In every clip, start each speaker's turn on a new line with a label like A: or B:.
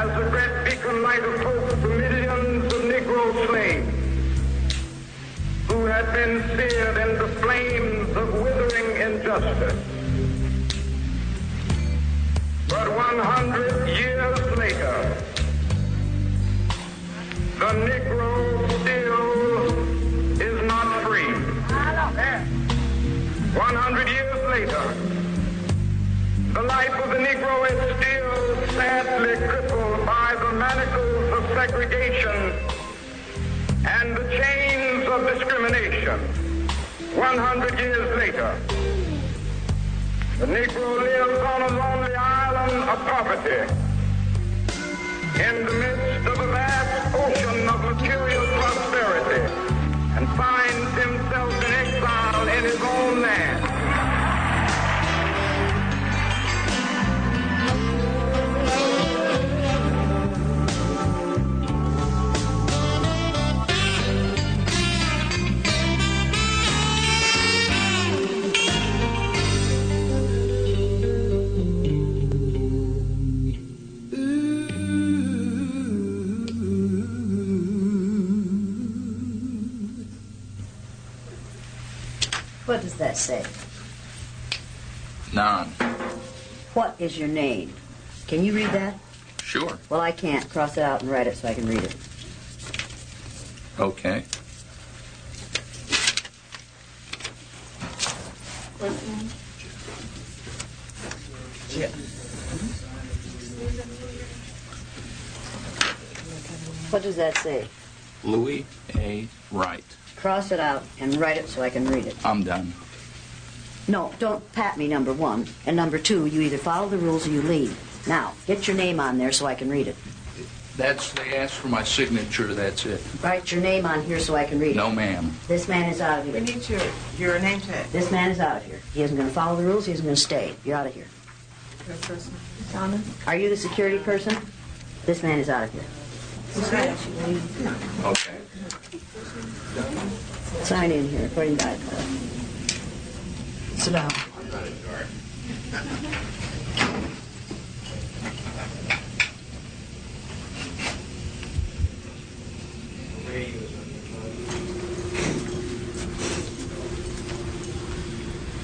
A: as the great beacon light of hope to millions of Negro slaves who had been seared in the flames of withering injustice. But 100 years later, the Negro still is not free. 100 years later, the life of the Negro is still sadly crippled by the manacles of segregation and the chains of discrimination. 100 years later, the Negro lives on a lonely island of poverty in the midst of a vast ocean of material prosperity and finds himself in exile in his own land.
B: What does that say?
C: None.
B: What is your name? Can you read that?
C: Sure.
B: Well, I can't. Cross it out and write it so I can read it.
C: Okay.
B: Yeah. What does that say?
C: Louis A. Wright.
B: Cross it out and write it so I can read it.
C: I'm done.
B: No, don't pat me, number one. And number two, you either follow the rules or you leave. Now, get your name on there so I can read it.
C: They asked for my signature, that's it.
B: Write your name on here so I can read it.
C: No, ma'am.
B: This man is out of here.
D: We need your name tag.
B: This man is out of here. He isn't going to follow the rules. He isn't going to stay. You're out of here.
D: Donna?
B: Are you the security person? This man is out of here.
C: Okay.
B: Sign in here, according to iPod. Sit down.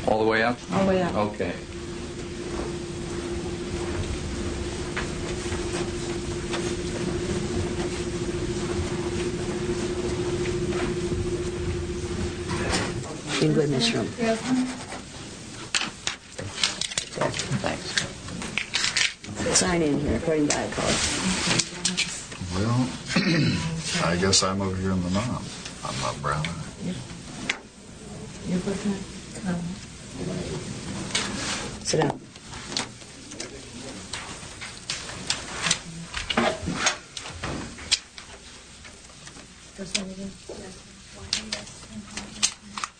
C: All the way up?
D: All the way up.
C: Okay.
B: You can go in this room.
C: Thanks.
B: Sign in here, according to iPod.
E: Well, I guess I'm over here in the knob. I'm not brown.
D: You're looking at
B: Sit down.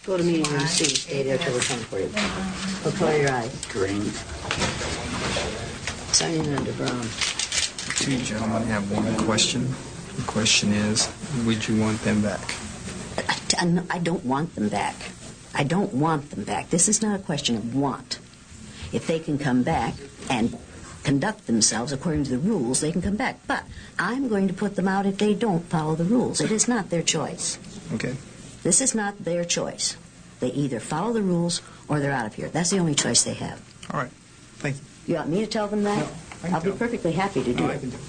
B: Go to meeting room C. Stay there till we're coming for you. Look for your eyes.
C: Green.
B: Sign in under brown.
F: Two gentlemen have one question. The question is, would you want them back?
B: I don't want them back. I don't want them back. This is not a question of want. If they can come back and conduct themselves according to the rules, they can come back. But I'm going to put them out if they don't follow the rules. It is not their choice.
F: Okay.
B: This is not their choice. They either follow the rules or they're out of here. That's the only choice they have.
F: All right. Thank you.
B: You want me to tell them that?
F: No, I can
B: I'll be
F: tell them.
B: perfectly happy to do
F: No, I
B: it.
F: can do it.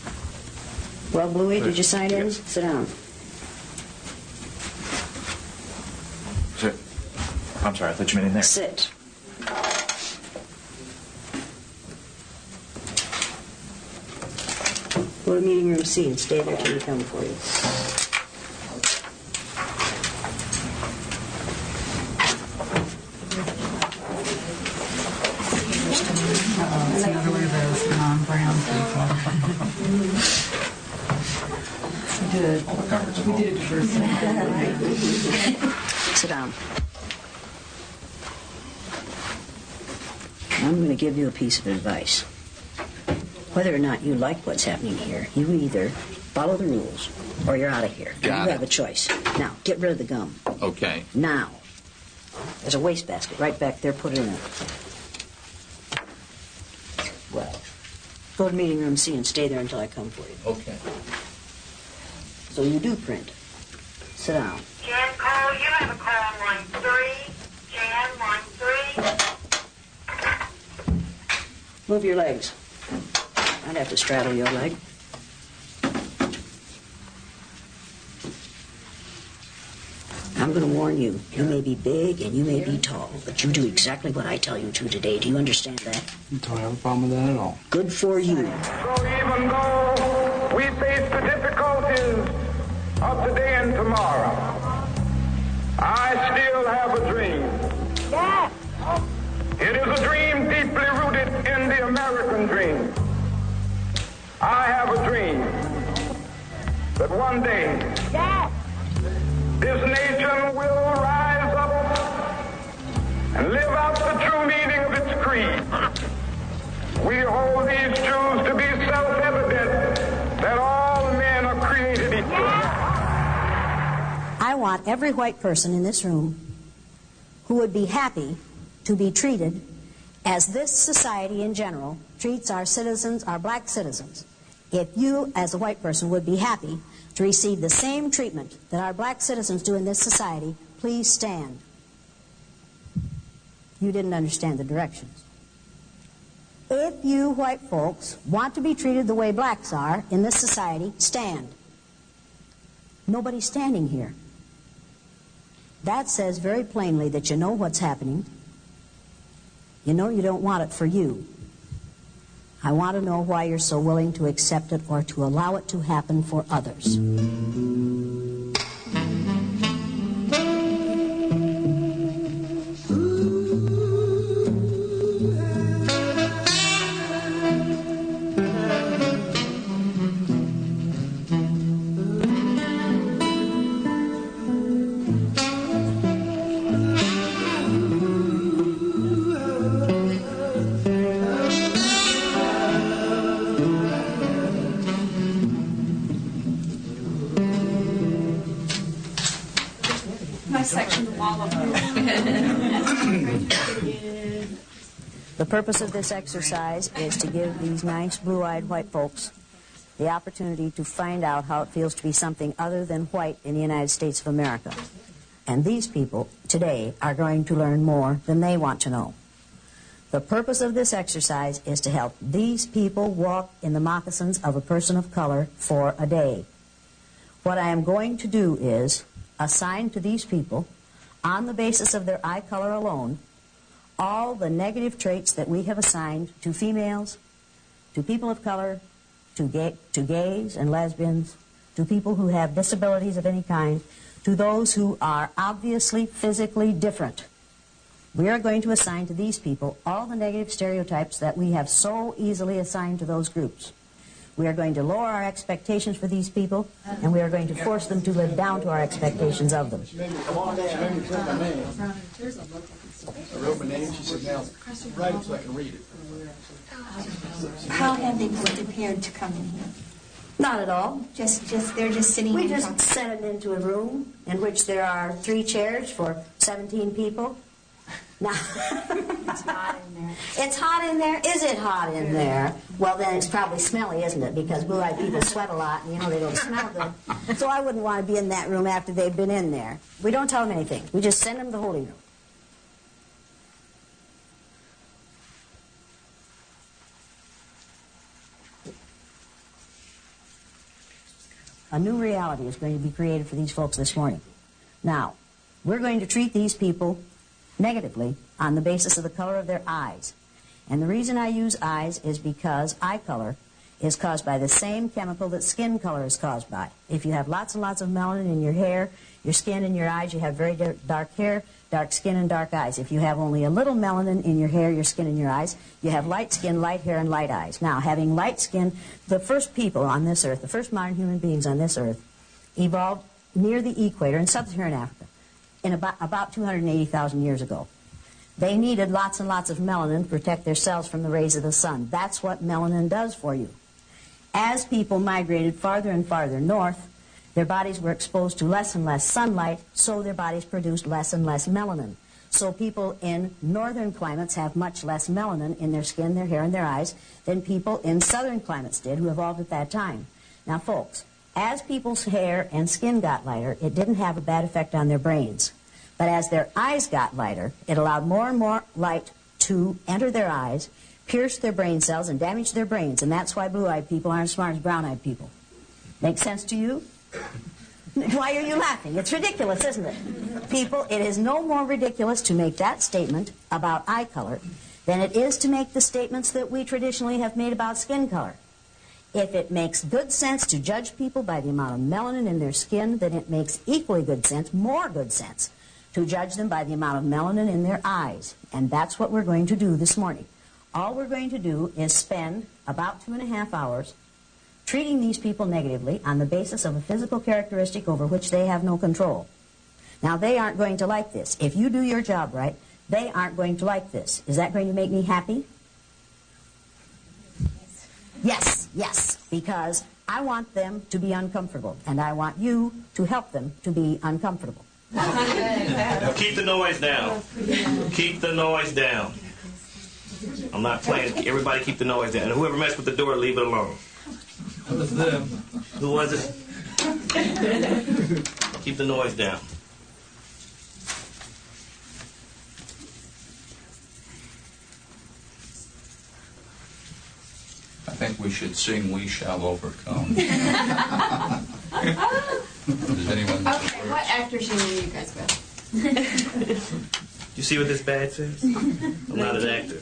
B: Well, Bluey, did you sign in?
F: Yes.
B: Sit down.
G: Sit. I'm sorry, I thought you meant in there.
B: Sit. Go to meeting room C and stay there till we come for you.
D: It's another one of those non-brown people. We did a diversity.
B: Sit down. I'm going to give you a piece of advice. Whether or not you like what's happening here, you either follow the rules or you're out of here.
C: Got
B: you
C: it.
B: have a choice. Now, get rid of the gum.
C: Okay.
B: Now. There's a wastebasket right back there. Put it in it. Well, Go to meeting room C and stay there until I come for you.
C: Okay.
B: So you do print. Sit down.
H: Jan Cole, you have a call on line 3. Jan, line 3.
B: Move your legs. I'd have to straddle your leg. I'm going to warn you. You may be big and you may be tall, but you do exactly what I tell you to today. Do you understand that?
F: I don't have a problem with that at all.
B: Good for you.
A: So even though we face the difficulties of today and tomorrow, I still have a dream.
H: Yes.
A: It is a dream deeply rooted in the American dream. I have a dream that one day
H: Yes.
A: this nation will rise up and live out the true meaning of its creed. We hold these truths to be self-evident that all men are created equal.
I: I want every white person in this room who would be happy to be treated as this society in general treats our citizens, our black citizens. If you, as a white person, would be happy to receive the same treatment that our black citizens do in this society, please stand. You didn't understand the directions. If you white folks want to be treated the way blacks are in this society, stand. Nobody's standing here. That says very plainly that you know what's happening. You know you don't want it for you. I want to know why you're so willing to accept it or to allow it to happen for others. The purpose of this exercise is to give these nice blue-eyed white folks the opportunity to find out how it feels to be something other than white in the United States of America. And these people today are going to learn more than they want to know. The purpose of this exercise is to help these people walk in the moccasins of a person of color for a day. What I am going to do is assign to these people, on the basis of their eye color alone, all the negative traits that we have assigned to females, to people of color, to gays and lesbians, to people who have disabilities of any kind, to those who are obviously physically different. We are going to assign to these people all the negative stereotypes that we have so easily assigned to those groups. We are going to lower our expectations for these people, and we are going to force them to live down to our expectations of them.
J: I wrote my name. She said, now, write it so I can read it.
K: How have they prepared to come in here?
I: Not at all.
K: They're just sitting
I: We
K: here.
I: just sent them into a room in which there are 3 chairs for 17 people. Now,
K: It's hot in there.
I: it's hot in there. Is it hot in there? Well, then it's probably smelly, isn't it? Because blue-eyed people sweat a lot, and you know they don't smell good. So I wouldn't want to be in that room after they've been in there. We don't tell them anything. We just send them to the holding room. A new reality is going to be created for these folks this morning. Now, we're going to treat these people negatively on the basis of the color of their eyes. And the reason I use eyes is because eye color is caused by the same chemical that skin color is caused by. If you have lots and lots of melanin in your hair, your skin, and your eyes, you have very dark hair, dark skin, and dark eyes. If you have only a little melanin in your hair, your skin, and your eyes, you have light skin, light hair, and light eyes. Now, having light skin, the first people on this earth, the first modern human beings on this earth, evolved near the equator in sub-Saharan Africa in about 280,000 years ago. They needed lots and lots of melanin to protect their cells from the rays of the sun. That's what melanin does for you. As people migrated farther and farther north, their bodies were exposed to less and less sunlight, so their bodies produced less and less melanin. So people in northern climates have much less melanin in their skin, their hair, and their eyes than people in southern climates did who evolved at that time. Now, folks, as people's hair and skin got lighter, it didn't have a bad effect on their brains. But as their eyes got lighter, it allowed more and more light to enter their eyes, pierce their brain cells, and damage their brains. And that's why blue-eyed people aren't as smart as brown-eyed people. Make sense to you? Why are you laughing? It's ridiculous, isn't it? People, it is no more ridiculous to make that statement about eye color than it is to make the statements that we traditionally have made about skin color. If it makes good sense to judge people by the amount of melanin in their skin, then it makes equally good sense, more good sense, to judge them by the amount of melanin in their eyes. And that's what we're going to do this morning. All we're going to do is spend about 2.5 hours treating these people negatively on the basis of a physical characteristic over which they have no control. Now, they aren't going to like this. If you do your job right, they aren't going to like this. Is that going to make me happy? Yes, yes, because I want them to be uncomfortable, and I want you to help them to be uncomfortable.
L: Now keep the noise down. Keep the noise down. I'm not playing. Everybody keep the noise down. And whoever messed with the door, leave it alone.
C: It was them.
L: Who was it? Keep the noise down.
C: I think we should sing "We Shall Overcome." Does anyone know the
D: Okay,
C: words?
D: what actor should you guys go?
L: You see what this badge says? I'm not an actor.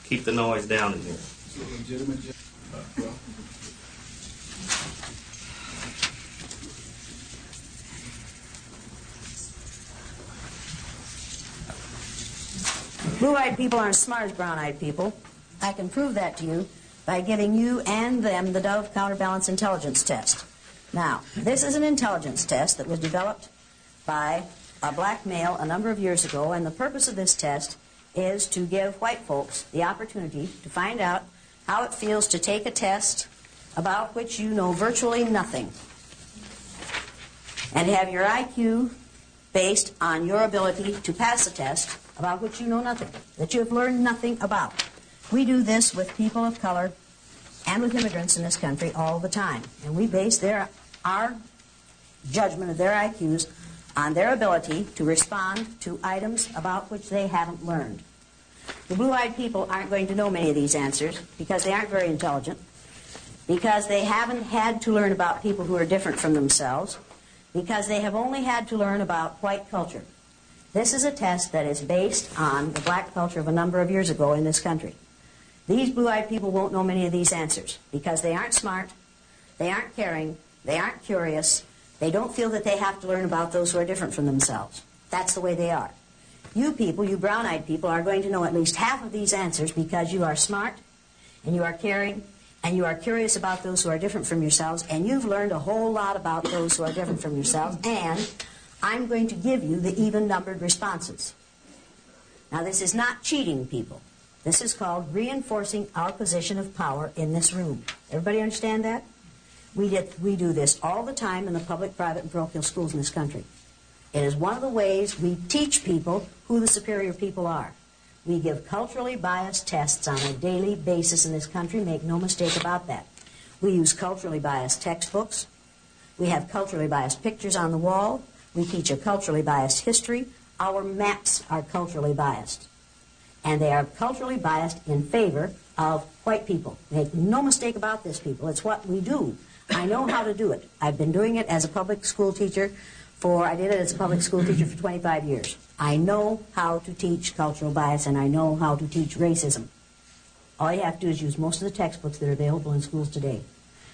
L: Keep the noise down in here.
I: Blue-eyed people aren't as smart as brown-eyed people. I can prove that to you by giving you and them the Dove Counterbalance Intelligence Test. Now, this is an intelligence test that was developed by a black male a number of years ago, and the purpose of this test is to give white folks the opportunity to find out how it feels to take a test about which you know virtually nothing, and have your IQ based on your ability to pass a test about which you know nothing, that you have learned nothing about. We do this with people of color and with immigrants in this country all the time, and we base our judgment of their IQs on their ability to respond to items about which they haven't learned. The blue-eyed people aren't going to know many of these answers because they aren't very intelligent, because they haven't had to learn about people who are different from themselves, because they have only had to learn about white culture. This is a test that is based on the black culture of a number of years ago in this country. These blue-eyed people won't know many of these answers because they aren't smart, they aren't caring, they aren't curious, they don't feel that they have to learn about those who are different from themselves. That's the way they are. You people, you brown-eyed people, are going to know at least half of these answers because you are smart, and you are caring, and you are curious about those who are different from yourselves, and you've learned a whole lot about those who are different from yourselves, and I'm going to give you the even-numbered responses. Now, this is not cheating, people. This is called reinforcing our position of power in this room. Everybody understand that? We do this all the time in the public, private, and parochial schools in this country. It is one of the ways we teach people who the superior people are. We give culturally biased tests on a daily basis in this country. Make no mistake about that. We use culturally biased textbooks. We have culturally biased pictures on the wall. We teach a culturally biased history. Our maps are culturally biased. And they are culturally biased in favor of white people. Make no mistake about this, people. It's what we do. I know how to do it. I've been doing it as a public school teacher I did it as a public school teacher for 25 years. I know how to teach cultural bias, and I know how to teach racism. All you have to do is use most of the textbooks that are available in schools today.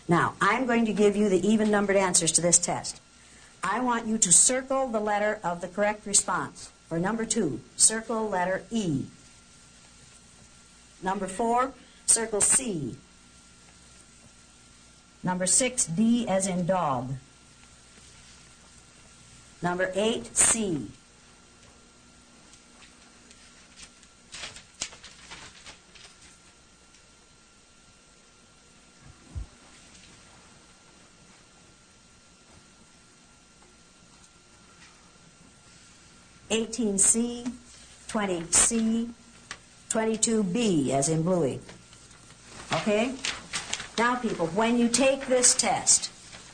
I: Now, I'm going to give you the even-numbered answers to this test. I want you to circle the letter of the correct response. For number 2, circle letter E. Number 4, circle C. Number 6, D as in dog. Number 8, C. 18C, 20C, 22B, as in Bluey. Okay? Now, people, when you take this test,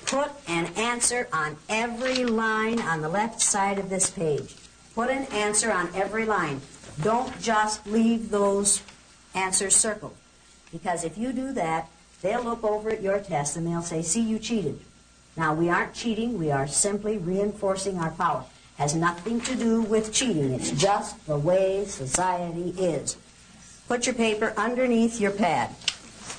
I: put an answer on every line on the left side of this page. Put an answer on every line. Don't just leave those answers circled. Because if you do that, they'll look over at your test and they'll say, see, you cheated. Now, we aren't cheating. We are simply reinforcing our power. Has nothing to do with cheating. It's just the way society is. Put your paper underneath your pad.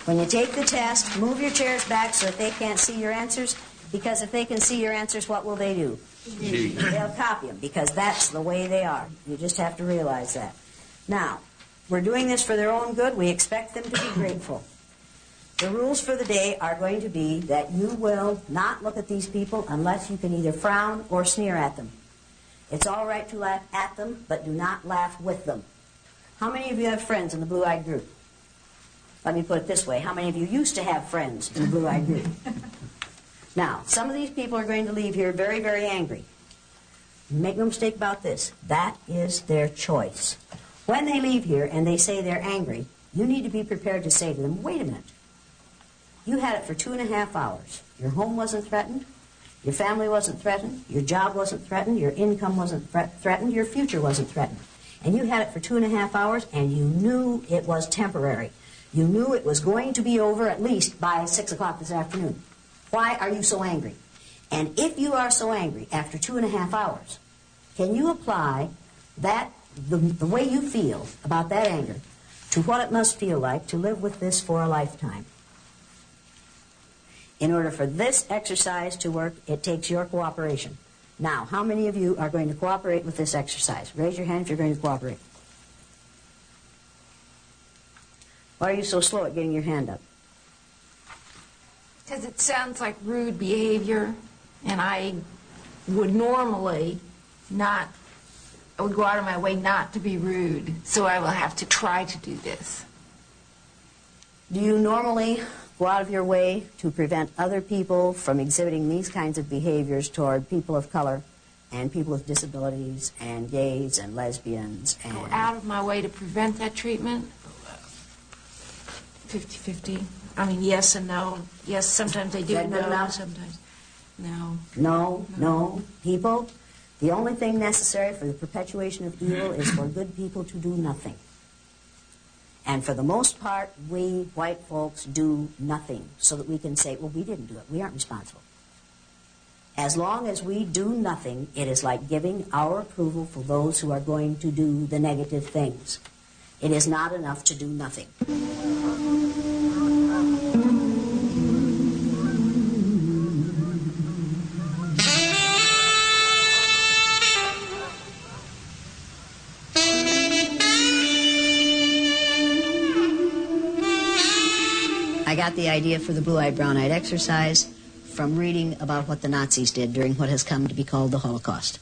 I: When you take the test, move your chairs back so that they can't see your answers, because if they can see your answers, what will they do? They'll copy them, because that's the way they are. You just have to realize that. Now, we're doing this for their own good. We expect them to be grateful. The rules for the day are going to be that you will not look at these people unless you can either frown or sneer at them. It's all right to laugh at them, but do not laugh with them. How many of you have friends in the blue-eyed group? Let me put it this way. How many of you used to have friends in the blue-eyed group? Now, some of these people are going to leave here very, very angry. Make no mistake about this. That is their choice. When they leave here and they say they're angry, you need to be prepared to say to them, wait a minute. You had it for 2.5 hours. Your home wasn't threatened. Your family wasn't threatened. Your job wasn't threatened. Your income wasn't threatened. Your future wasn't threatened. And you had it for 2.5 hours, and you knew it was temporary. You knew it was going to be over at least by 6 o'clock this afternoon. Why are you so angry? And if you are so angry after 2.5 hours, can you apply that, the way you feel about that anger, to what it must feel like to live with this for a lifetime? In order for this exercise to work, it takes your cooperation. Now, how many of you are going to cooperate with this exercise? Raise your hand if you're going to cooperate. Why are you so slow at getting your hand up?
D: Because it sounds like rude behavior, and I would normally not, I would go out of my way not to be rude, so I will have to try to do this.
I: Do you normally go out of your way to prevent other people from exhibiting these kinds of behaviors toward people of color and people with disabilities and gays and lesbians? And
D: Go out of my way to prevent that treatment? 50-50. I mean, yes and no. Yes, sometimes they do. No, sometimes no.
I: No, no. People, the only thing necessary for the perpetuation of evil is for good people to do nothing. And for the most part, we white folks do nothing so that we can say, well, we didn't do it. We aren't responsible. As long as we do nothing, it is like giving our approval for those who are going to do the negative things. It is not enough to do nothing. I got the idea for the blue-eyed, brown-eyed exercise from reading about what the Nazis did during what has come to be called the Holocaust.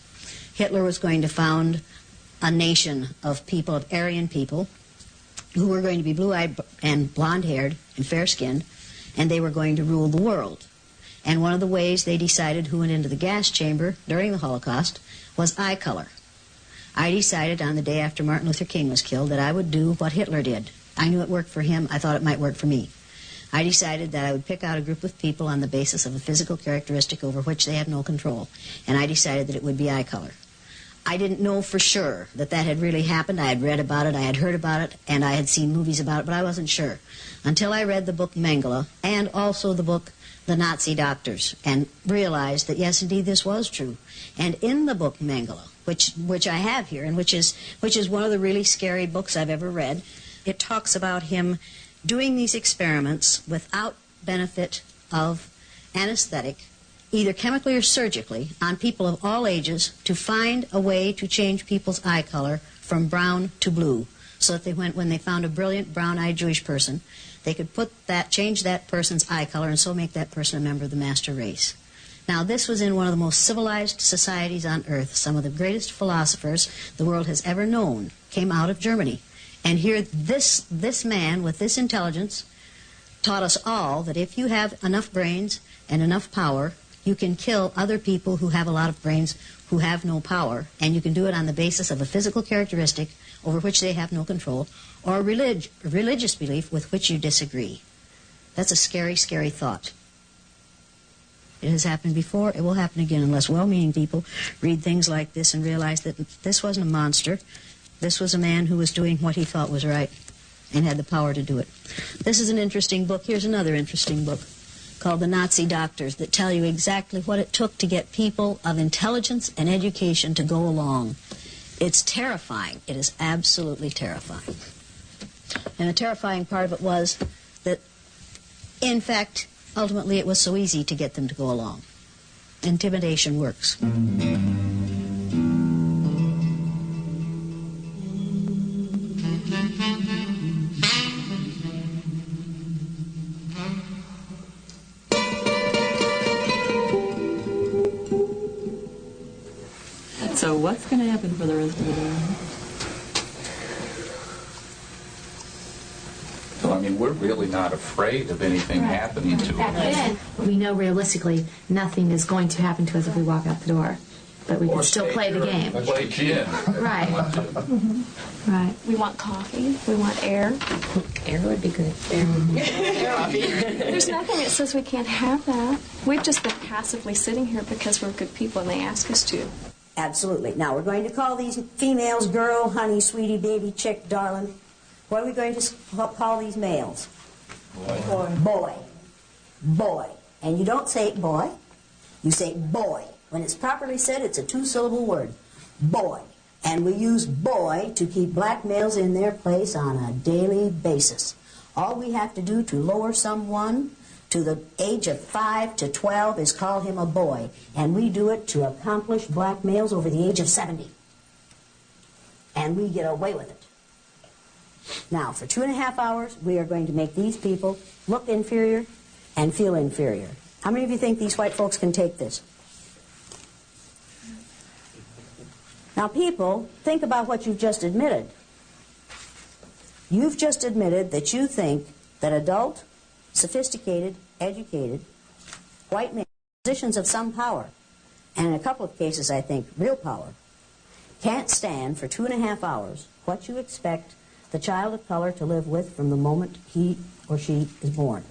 I: Hitler was going to found a nation of people, of Aryan people, who were going to be blue-eyed and blonde-haired and fair-skinned, and they were going to rule the world. And one of the ways they decided who went into the gas chamber during the Holocaust was eye color. I decided on the day after Martin Luther King was killed that I would do what Hitler did. I knew it worked for him. I thought it might work for me. I decided that I would pick out a group of people on the basis of a physical characteristic over which they had no control, and I decided that it would be eye color. I didn't know for sure that that had really happened. I had read about it, I had heard about it, and I had seen movies about it, but I wasn't sure. Until I read the book Mengele, and also the book The Nazi Doctors, and realized that, yes, indeed, this was true. And in the book Mengele, which I have here, and which is one of the really scary books I've ever read, it talks about him doing these experiments without benefit of anesthetic, either chemically or surgically, on people of all ages to find a way to change people's eye color from brown to blue, so that when they found a brilliant brown-eyed Jewish person, they could change that person's eye color and so make that person a member of the master race. Now, this was in one of the most civilized societies on earth. Some of the greatest philosophers the world has ever known came out of Germany. And here, this man with this intelligence taught us all that if you have enough brains and enough power You can kill other people who have a lot of brains, who have no power, and you can do it on the basis of a physical characteristic over which they have no control, or a religious belief with which you disagree. That's a scary, scary thought. It has happened before. It will happen again unless well-meaning people read things like this and realize that this wasn't a monster. This was a man who was doing what he thought was right and had the power to do it. This is an interesting book. Here's another interesting book called The Nazi Doctors that tell you exactly what it took to get people of intelligence and education to go along. It's terrifying. It is absolutely terrifying. And the terrifying part of it was that, in fact, ultimately it was so easy to get them to go along. Intimidation works.
M: So what's going to happen for the rest of the day?
C: Well, I mean, we're really not afraid of anything happening to us.
N: We know realistically nothing is going to happen to us if we walk out the door, but we can still play the game.
C: Play gin.
N: Right. Right.
O: We want coffee. We want air.
N: Air would be good.
O: There's nothing that says we can't have that. We've just been passively sitting here because we're good people and they ask us to.
I: Absolutely. Now, we're going to call these females girl, honey, sweetie, baby, chick, darling. What are we going to call these males? Boy. Boy. Boy. And you don't say boy, you say boy. When it's properly said, it's a two-syllable word. Boy. And we use boy to keep black males in their place on a daily basis. All we have to do to lower someone to the age of 5 to 12 is call him a boy. And we do it to accomplished black males over the age of 70. And we get away with it. Now, for 2.5 hours, we are going to make these people look inferior and feel inferior. How many of you think these white folks can take this? Now, people, think about what you've just admitted. You've just admitted that you think that adult, sophisticated, educated, white men, positions of some power, and in a couple of cases, I think, real power, can't stand for 2.5 hours what you expect the child of color to live with from the moment he or she is born.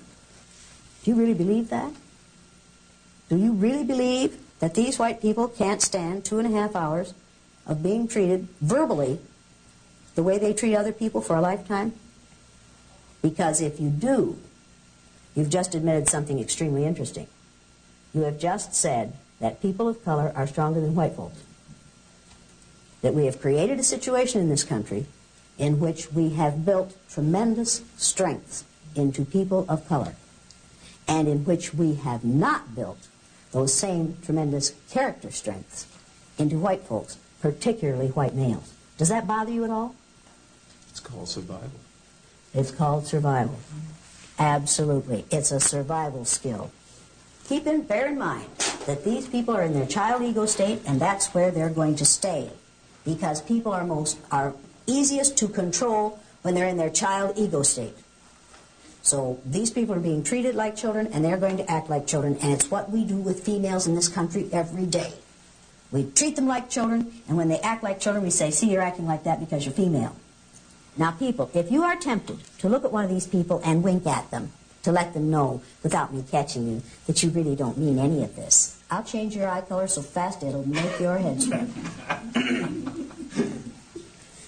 I: Do you really believe that? Do you really believe that these white people can't stand 2.5 hours of being treated verbally the way they treat other people for a lifetime? Because if you do, you've just admitted something extremely interesting. You have just said that people of color are stronger than white folks. That we have created a situation in this country in which we have built tremendous strengths into people of color, and in which we have not built those same tremendous character strengths into white folks, particularly white males. Does that bother you at all?
E: It's called survival.
I: It's called survival. Absolutely. It's a survival skill. Bear in mind that these people are in their child ego state, and that's where they're going to stay, because people are easiest to control when they're in their child ego state. So these people are being treated like children, and they're going to act like children, and it's what we do with females in this country every day. We treat them like children, and when they act like children, we say, see, you're acting like that because you're female. Now, people, if you are tempted to look at one of these people and wink at them, to let them know, without me catching you, that you really don't mean any of this, I'll change your eye color so fast it'll make your head swim.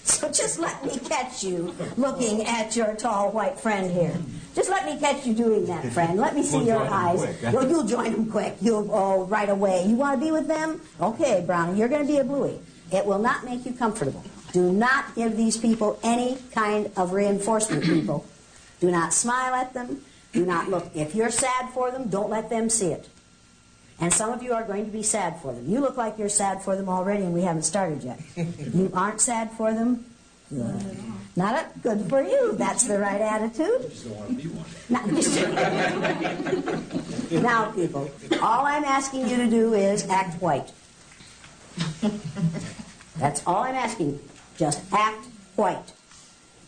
I: So just let me catch you looking at your tall white friend here. Just let me catch you doing that, friend. Let me see your eyes. You'll join them quick. Right away. You want to be with them? Okay, Brownie, you're going to be a bluey. It will not make you comfortable. Do not give these people any kind of reinforcement, people. Do not smile at them. Do not look. If you're sad for them, don't let them see it. And some of you are going to be sad for them. You look like you're sad for them already, and we haven't started yet. You aren't sad for them? Good. Good for you. That's the right attitude.
E: Just don't want to be one.
I: Now, people, all I'm asking you to do is act white. That's all I'm asking you. Just act white.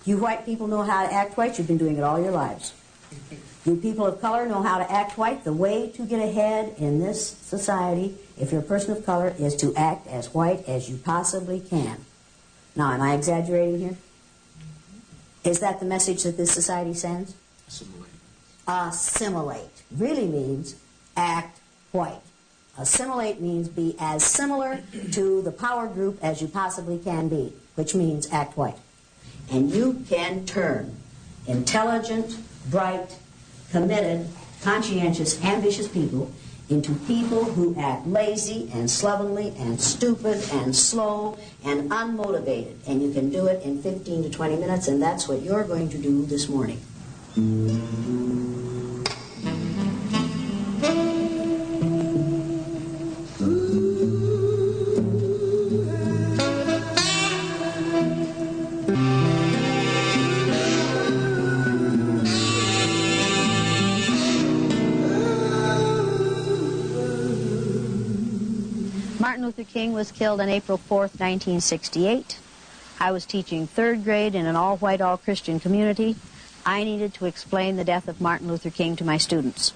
I: You white people know how to act white. You've been doing it all your lives. You people of color know how to act white. The way to get ahead in this society, if you're a person of color, is to act as white as you possibly can. Now, am I exaggerating here? Is that the message that this society sends?
E: Assimilate.
I: Assimilate really means act white. Assimilate means be as similar to the power group as you possibly can be, which means act white. And you can turn intelligent, bright, committed, conscientious, ambitious people into people who act lazy and slovenly and stupid and slow and unmotivated. And you can do it in 15 to 20 minutes, and that's what you're going to do this morning. Martin Luther King was killed on April 4th, 1968. I was teaching third grade in an all-white, all-Christian community. I needed to explain the death of Martin Luther King to my students.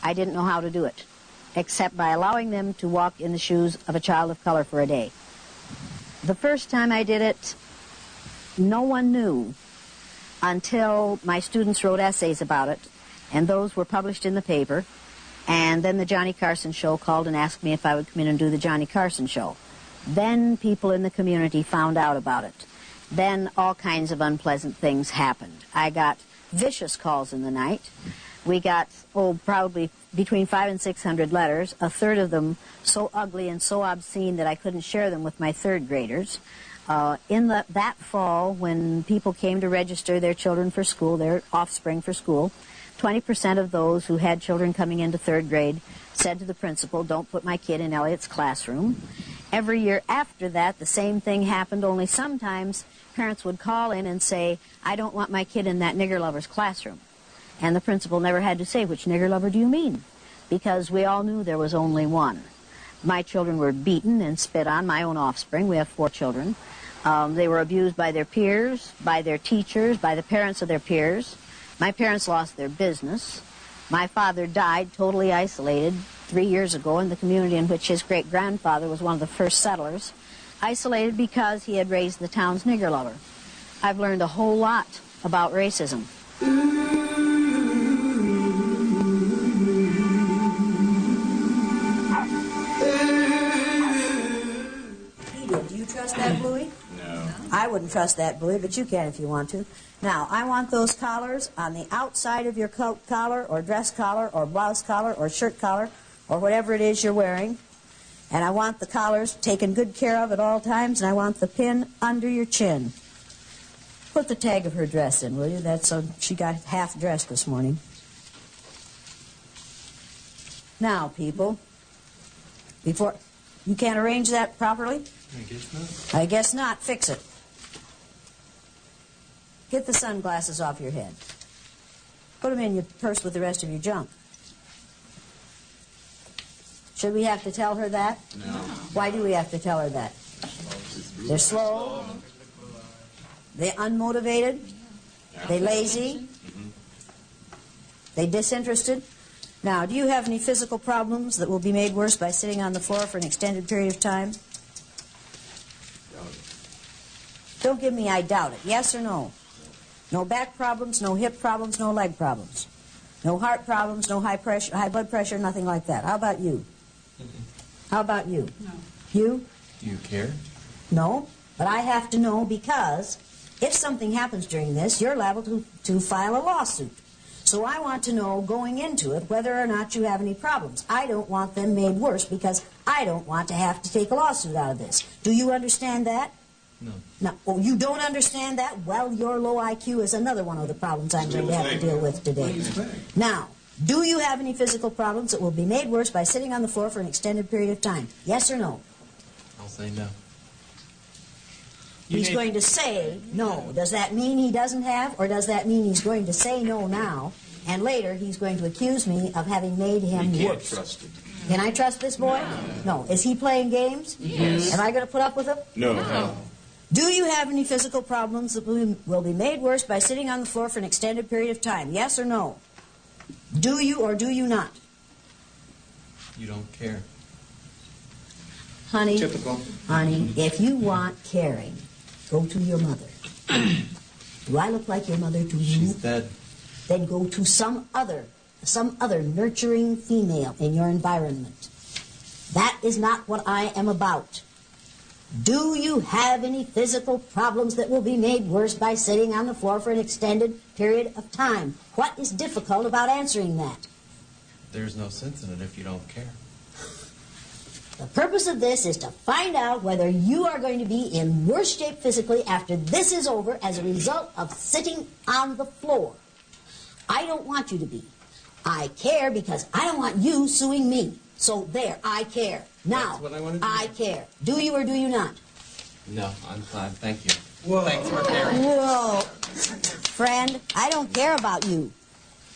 I: I didn't know how to do it, except by allowing them to walk in the shoes of a child of color for a day. The first time I did it, no one knew until my students wrote essays about it, and those were published in the paper. And then the Johnny Carson show called and asked me if I would come in and do the Johnny Carson show. Then people in the community found out about it. Then all kinds of unpleasant things happened. I got vicious calls in the night. We got, probably between 500 and 600 letters, a third of them so ugly and so obscene that I couldn't share them with my third graders. That fall, when people came to register their children for school, their offspring for school, 20% of those who had children coming into third grade said to the principal, "Don't put my kid in Elliott's classroom." Every year after that, the same thing happened, only sometimes parents would call in and say, "I don't want my kid in that nigger lover's classroom." And the principal never had to say, "Which nigger lover do you mean?" Because we all knew there was only one. My children were beaten and spit on, my own offspring. We have 4 children. They were abused by their peers, by their teachers, by the parents of their peers. My parents lost their business. My father died totally isolated 3 years ago in the community in which his great-grandfather was one of the first settlers, isolated because he had raised the town's nigger lover. I've learned a whole lot about racism. Do you trust that, Bluey?
G: No.
I: I wouldn't trust that, Bluey, but you can if you want to. Now, I want those collars on the outside of your coat collar or dress collar or blouse collar or shirt collar or whatever it is you're wearing. And I want the collars taken good care of at all times, and I want the pin under your chin. Put the tag of her dress in, will you? That's she got half dressed this morning. Now, people, before you can't arrange that properly?
G: I guess not.
I: I guess not. Fix it. Get the sunglasses off your head. Put them in your purse with the rest of your junk. Should we have to tell her that?
G: No.
I: Why do we have to tell her that? They're slow. They're unmotivated. They're lazy. They're disinterested. Now, do you have any physical problems that will be made worse by sitting on the floor for an extended period of time? Don't give me I doubt it. Yes or no? No back problems, no hip problems, no leg problems. No heart problems, no high blood pressure, nothing like that. How about you? How about you?
K: No.
I: You?
G: Do you care?
I: No, but I have to know because if something happens during this, you're liable to file a lawsuit. So I want to know going into it whether or not you have any problems. I don't want them made worse because I don't want to have to take a lawsuit out of this. Do you understand that?
G: No.
I: No. Oh, you don't understand that? Well, your low IQ is another one of the problems I'm going to have to deal with today. Now, do you have any physical problems that will be made worse by sitting on the floor for an extended period of time? Yes or no?
G: I'll say no.
I: He's going to say no. Does that mean he doesn't have, or does that mean he's going to say no now, and later he's going to accuse me of having made him
G: You can't
I: worse?
G: trust him.
I: Can I trust this boy? No. Is he playing games?
G: Yes.
I: Am I going to put up with him?
G: No.
I: Do you have any physical problems that will be made worse by sitting on the floor for an extended period of time? Yes or no? Do you or do you not?
F: You don't care.
I: Honey,
F: Typical.
I: honey, if you want caring, go to your mother. Do I look like your mother to you?
F: She's dead.
I: Then go to some other nurturing female in your environment. That is not what I am about. Do you have any physical problems that will be made worse by sitting on the floor for an extended period of time? What is difficult about answering that?
F: There's no sense in it if you don't care.
I: The purpose of this is to find out whether you are going to be in worse shape physically after this is over as a result of sitting on the floor. I don't want you to be. I care because I don't want you suing me. So there, I care. Now,
F: That's what I want to do.
I: I care. Do you or do you not?
F: No, I'm fine. Thank you.
J: Whoa.
F: Thanks for caring.
I: Whoa. Friend, I don't care about you.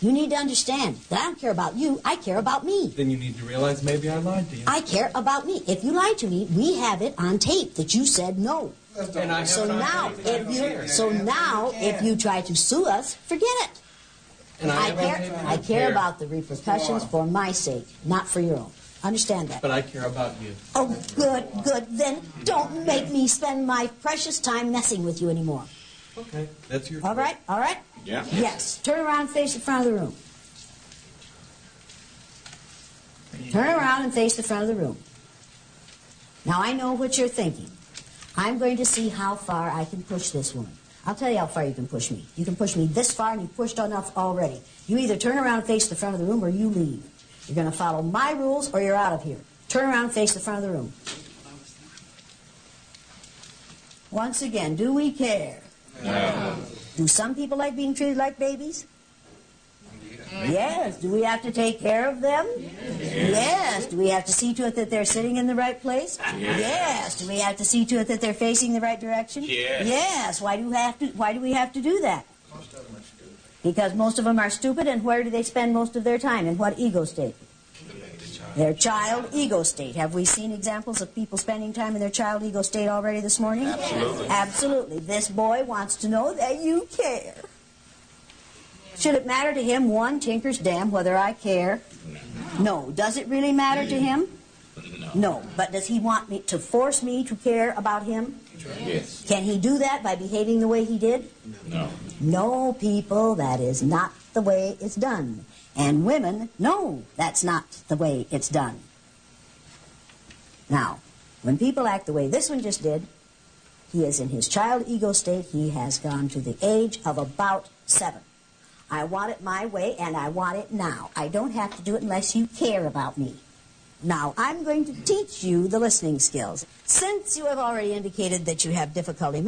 I: You need to understand that I don't care about you. I care about me.
F: Then you need to realize maybe I lied to you.
I: I care about me. If you lied to me, we have it on tape that you said no.
F: And I have
I: So
F: it on
I: now,
F: tape that I don't care.
I: if you try to sue us, forget it.
F: And
I: I
F: have it on tape
I: care.
F: that
I: I
F: don't
I: care about the repercussions for my sake, not for your own. Understand that?
F: But I care about you.
I: Oh, good, good. Then don't make me spend my precious time messing with you anymore.
F: Okay, that's your
I: All right? All right?
G: Yeah.
I: Yes. Turn around and face the front of the room. Turn around and face the front of the room. Now, I know what you're thinking. I'm going to see how far I can push this woman. I'll tell you how far you can push me. You can push me this far, and you've pushed enough already. You either turn around and face the front of the room, or you leave. You're going to follow my rules, or you're out of here. Turn around and face the front of the room. Once again, do we care?
G: No.
I: Do some people like being treated like babies? Yes. Do we have to take care of them? Yes. Do we have to see to it that they're sitting in the right place? Yes. Do we have to see to it that they're facing the right direction?
L: Yes.
I: Yes. Why do we have to do that? Because most of them are stupid, and where do they spend most of their time? In what ego state? Their child ego state. Have we seen examples of people spending time in their child ego state already this morning?
L: Absolutely.
I: Absolutely. This boy wants to know that you care. Should it matter to him one tinker's damn whether I care? No. Does it really matter to him? No. But does he want me to force me to care about him?
G: Yes.
I: Can he do that by behaving the way he did?
G: No.
I: No, people, that is not the way it's done. And women, no, that's not the way it's done. Now, when people act the way this one just did, he is in his child ego state. He has gone to the age of about 7. I want it my way, and I want it now. I don't have to do it unless you care about me. Now, I'm going to teach you the listening skills. Since you have already indicated that you have difficulty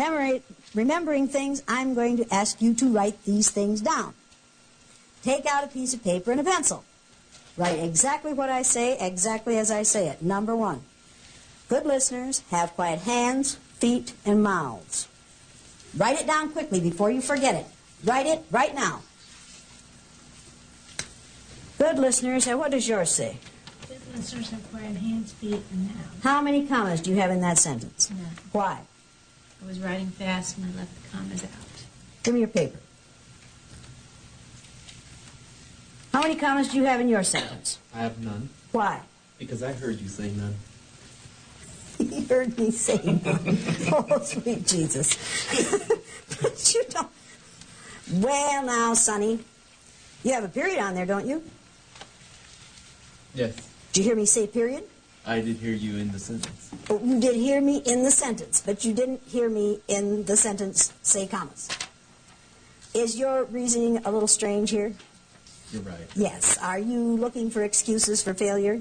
I: remembering things, I'm going to ask you to write these things down. Take out a piece of paper and a pencil. Write exactly what I say, exactly as I say it. Number 1. Good listeners have quiet hands, feet, and mouths. Write it down quickly before you forget it. Write it right now. Good listeners, what does yours say?
K: Good listeners have quiet hands, feet, and mouths.
I: How many commas do you have in that sentence?
K: None.
I: Why?
K: I was writing fast and I left the commas out.
I: Give me your paper. How many commas do you have in your sentence?
F: I have none.
I: Why?
F: Because I heard you say none.
I: He heard me say none. Oh, sweet Jesus. But you don't. Well, now, Sonny, you have a period on there, don't you?
F: Yes.
I: Did you hear me say period?
F: I did hear you in the sentence.
I: Oh, you did hear me in the sentence, but you didn't hear me in the sentence say commas. Is your reasoning a little strange here?
F: You're right.
I: Yes. Are you looking for excuses for failure?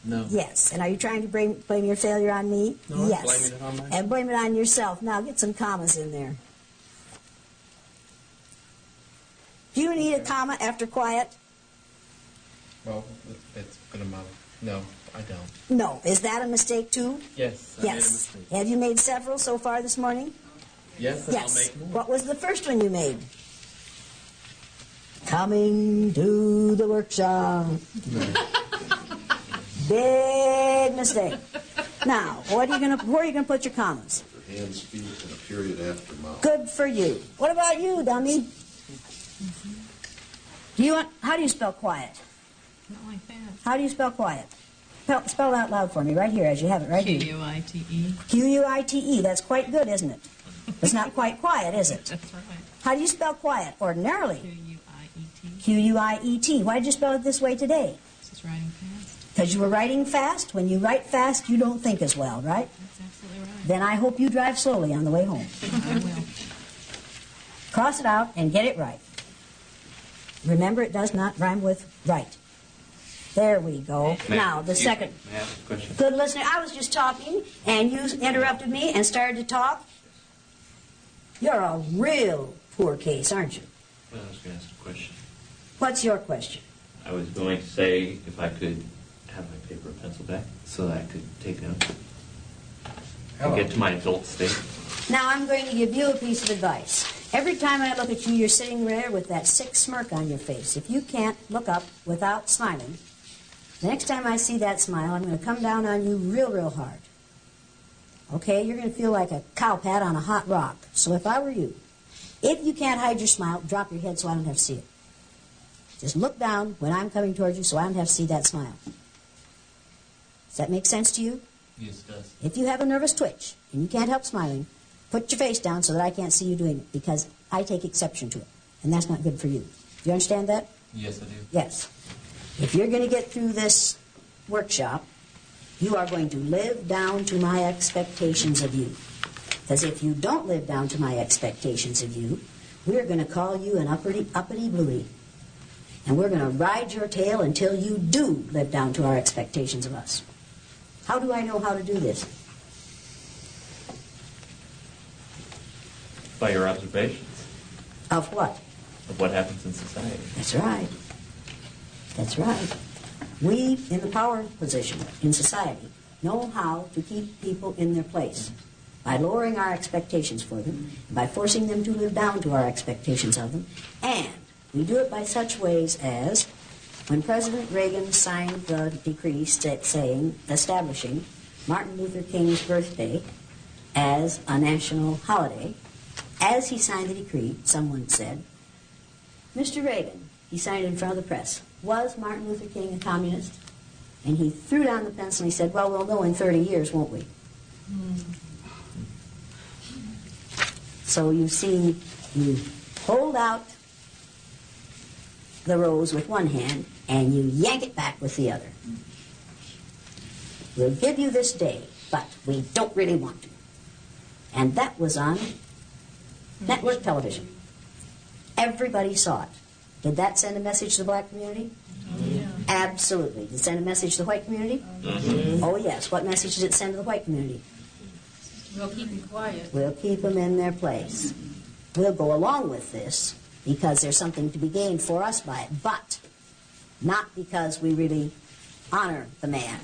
F: No.
I: Yes. And are you trying to blame your failure on me?
F: No,
I: yes.
F: I'm blaming it on myself.
I: And blame it on yourself. Now get some commas in there. Do you need a comma after quiet?
F: Well, it's going to matter. No, I don't.
I: No. Is that a mistake too?
F: Yes, I made a
I: Yes.
F: mistake.
I: Have you made several so far this morning?
F: Yes, and
I: Yes.
F: I'll make more.
I: What was the first one you made? Coming to the workshop. Big mistake. Now, where are you gonna put your commas?
E: Hands, feet, and a period after mouth.
I: Good for you. What about you, dummy? How do you spell quiet?
K: Not like that.
I: How do you spell quiet? Spell it out loud for me, right here, as you have it, right here.
K: Q-U-I-T-E.
I: Q-U-I-T-E. That's quite good, isn't it? It's not quite quiet, is it?
K: That's right.
I: How do you spell quiet
K: Q-U-I-E-T.
I: ordinarily? Q-U-I-E-T. Why did you spell it this way today?
K: Just writing fast.
I: Because you were writing fast. When you write fast, you don't think as well, right?
K: That's absolutely right.
I: Then I hope you drive slowly on the way home.
K: I will.
I: Cross it out and get it right. Remember, it does not rhyme with right. There we go. Now, the second.
L: May I ask a question?
I: Good listener. I was just talking, and you interrupted me and started to talk. You're a real poor case, aren't you?
L: Well, I was going to ask a question.
I: What's your question?
L: I was going to say if I could have my paper and pencil back so that I could take notes and get to my adult state.
I: Now, I'm going to give you a piece of advice. Every time I look at you, you're sitting there with that sick smirk on your face. If you can't look up without smiling, the next time I see that smile, I'm going to come down on you real, real hard. Okay? You're going to feel like a cow pat on a hot rock. So if I were you, if you can't hide your smile, drop your head so I don't have to see it. Just look down when I'm coming towards you so I don't have to see that smile. Does that make sense to you?
L: Yes, it does.
I: If you have a nervous twitch and you can't help smiling, put your face down so that I can't see you doing it, because I take exception to it, and that's not good for you. Do you understand that?
L: Yes, I do.
I: Yes. If you're going to get through this workshop, you are going to live down to my expectations of you. Because if you don't live down to my expectations of you, we're going to call you an uppity bluey. And we're going to ride your tail until you do live down to our expectations of us. How do I know how to do this?
L: By your observations.
I: Of what?
L: Of what happens in society.
I: That's right. That's right. We, in the power position in society, know how to keep people in their place by lowering our expectations for them, by forcing them to live down to our expectations of them, and we do it by such ways as when President Reagan signed the decree establishing Martin Luther King's birthday as a national holiday. As he signed the decree, someone said, Mr. Reagan, he signed it in front of the press, was Martin Luther King a communist? And he threw down the pencil and he said, well, we'll know in 30 years, won't we? So you see, you hold out the rose with one hand and you yank it back with the other. We'll give you this day, but we don't really want to. And that was on network television. Everybody saw it. Did that send a message to the black community?
K: Yeah.
I: Absolutely. Did it send a message to the white community? Oh, yes. What message did it send to the white community?
K: We'll keep them quiet.
I: We'll keep them in their place. We'll go along with this because there's something to be gained for us by it, but not because we really honor the man,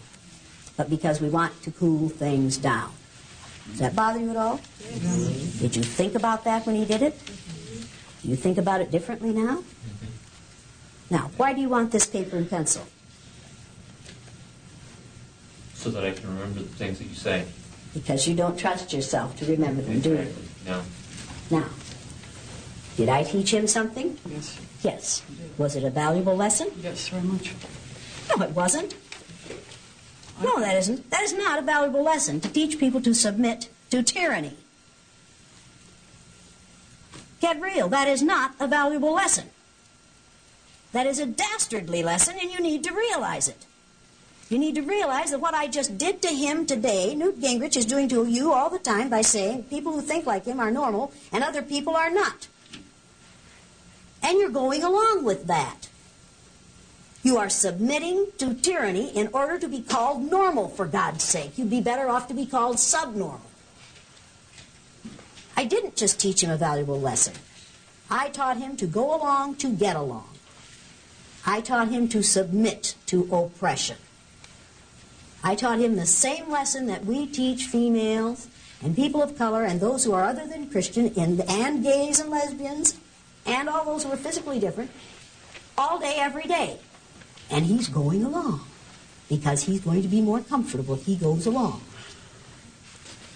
I: but because we want to cool things down. Does that bother you at all? Yes. Did you think about that when he did it? Do you think about it differently now? Now, why do you want this paper and pencil?
L: So that I can remember the things that you say.
I: Because you don't trust yourself to remember them, do you?
L: No.
I: Now, did I teach him something?
J: Yes.
I: Yes. Was it a valuable lesson?
J: Yes, very much.
I: No, it wasn't. No, that isn't. That is not a valuable lesson, to teach people to submit to tyranny. Get real. That is not a valuable lesson. That is a dastardly lesson, and you need to realize it. You need to realize that what I just did to him today, Newt Gingrich is doing to you all the time by saying people who think like him are normal and other people are not. And you're going along with that. You are submitting to tyranny in order to be called normal, for God's sake. You'd be better off to be called subnormal. I didn't just teach him a valuable lesson. I taught him to go along to get along. I taught him to submit to oppression. I taught him the same lesson that we teach females and people of color and those who are other than Christian and gays and lesbians and all those who are physically different all day, every day. And he's going along because he's going to be more comfortable if he goes along.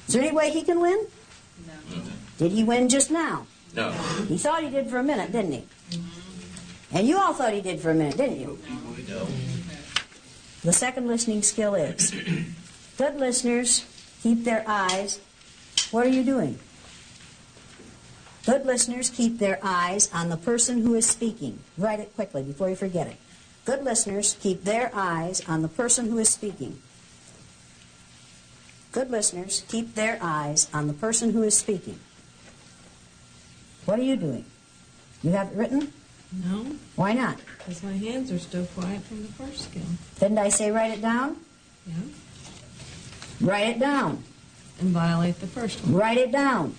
I: Is there any way he can win? No. Did he win just now?
L: No.
I: He thought he did for a minute, didn't he? And you all thought he did for a minute, didn't you? The second listening skill is, good listeners keep their eyes, what are you doing? Good listeners keep their eyes on the person who is speaking. Write it quickly before you forget it. Good listeners keep their eyes on the person who is speaking. Good listeners keep their eyes on the person who is speaking. What are you doing? You have it written?
K: No.
I: Why not?
K: Because my hands are still quiet from the first skill.
I: Didn't I say write it down?
K: Yeah.
I: Write it down.
K: And violate the first one.
I: Write it down.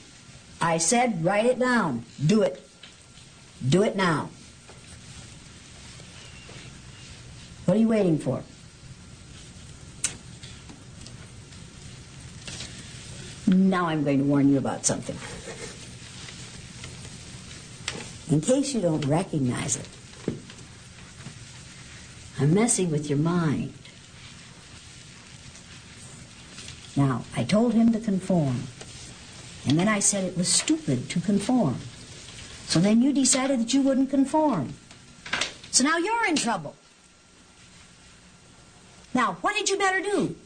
I: I said write it down. Do it. Do it now. What are you waiting for? Now I'm going to warn you about something. In case you don't recognize it, I'm messing with your mind. Now, I told him to conform, and then I said it was stupid to conform. So then you decided that you wouldn't conform. So now you're in trouble. Now, what had you better do?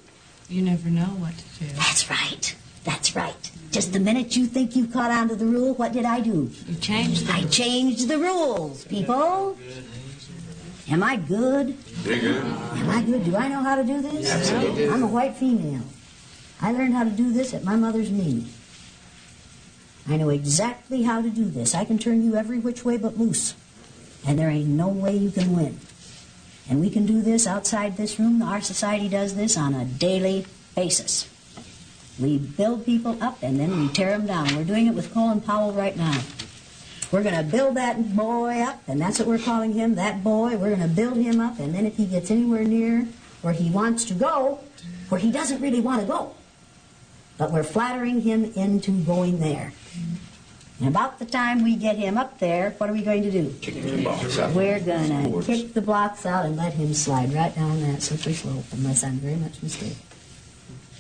K: You never know what to do.
I: That's right. That's right. Just the minute you think you've caught on to the rule, what did I do?
K: You changed them.
I: I changed the rules, people. Am I good?
G: You're good.
I: Am I good? Do I know how to do this?
G: Absolutely.
I: I'm a white female. I learned how to do this at my mother's knee. I know exactly how to do this. I can turn you every which way but loose. And there ain't no way you can win. And we can do this outside this room. Our society does this on a daily basis. We build people up and then we tear them down. We're doing it with Colin Powell right now. We're going to build that boy up, and that's what we're calling him, that boy. We're going to build him up, and then if he gets anywhere near where he wants to go, where he doesn't really want to go, but we're flattering him into going there. And about the time we get him up there, what are we going to do? We're going to kick the blocks out and let him slide right down that slippery slope, unless I'm very much mistaken.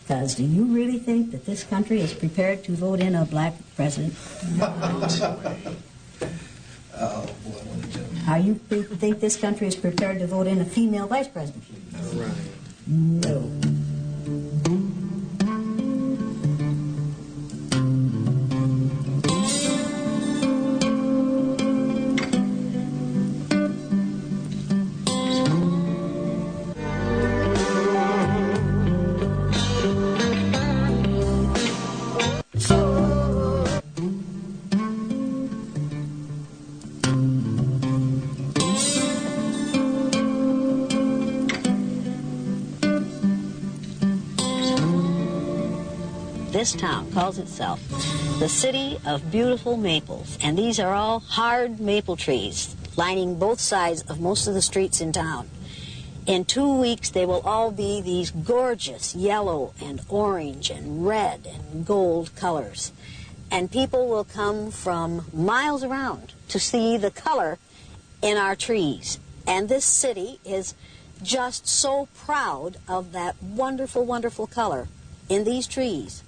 I: Because do you really think that this country is prepared to vote in a black president? Are you think this country is prepared to vote in a female vice president? No. This town calls itself the City of Beautiful Maples, and these are all hard maple trees lining both sides of most of the streets in town. In 2 weeks, they will all be these gorgeous yellow and orange and red and gold colors. And people will come from miles around to see the color in our trees. And this city is just so proud of that wonderful, wonderful color in these trees.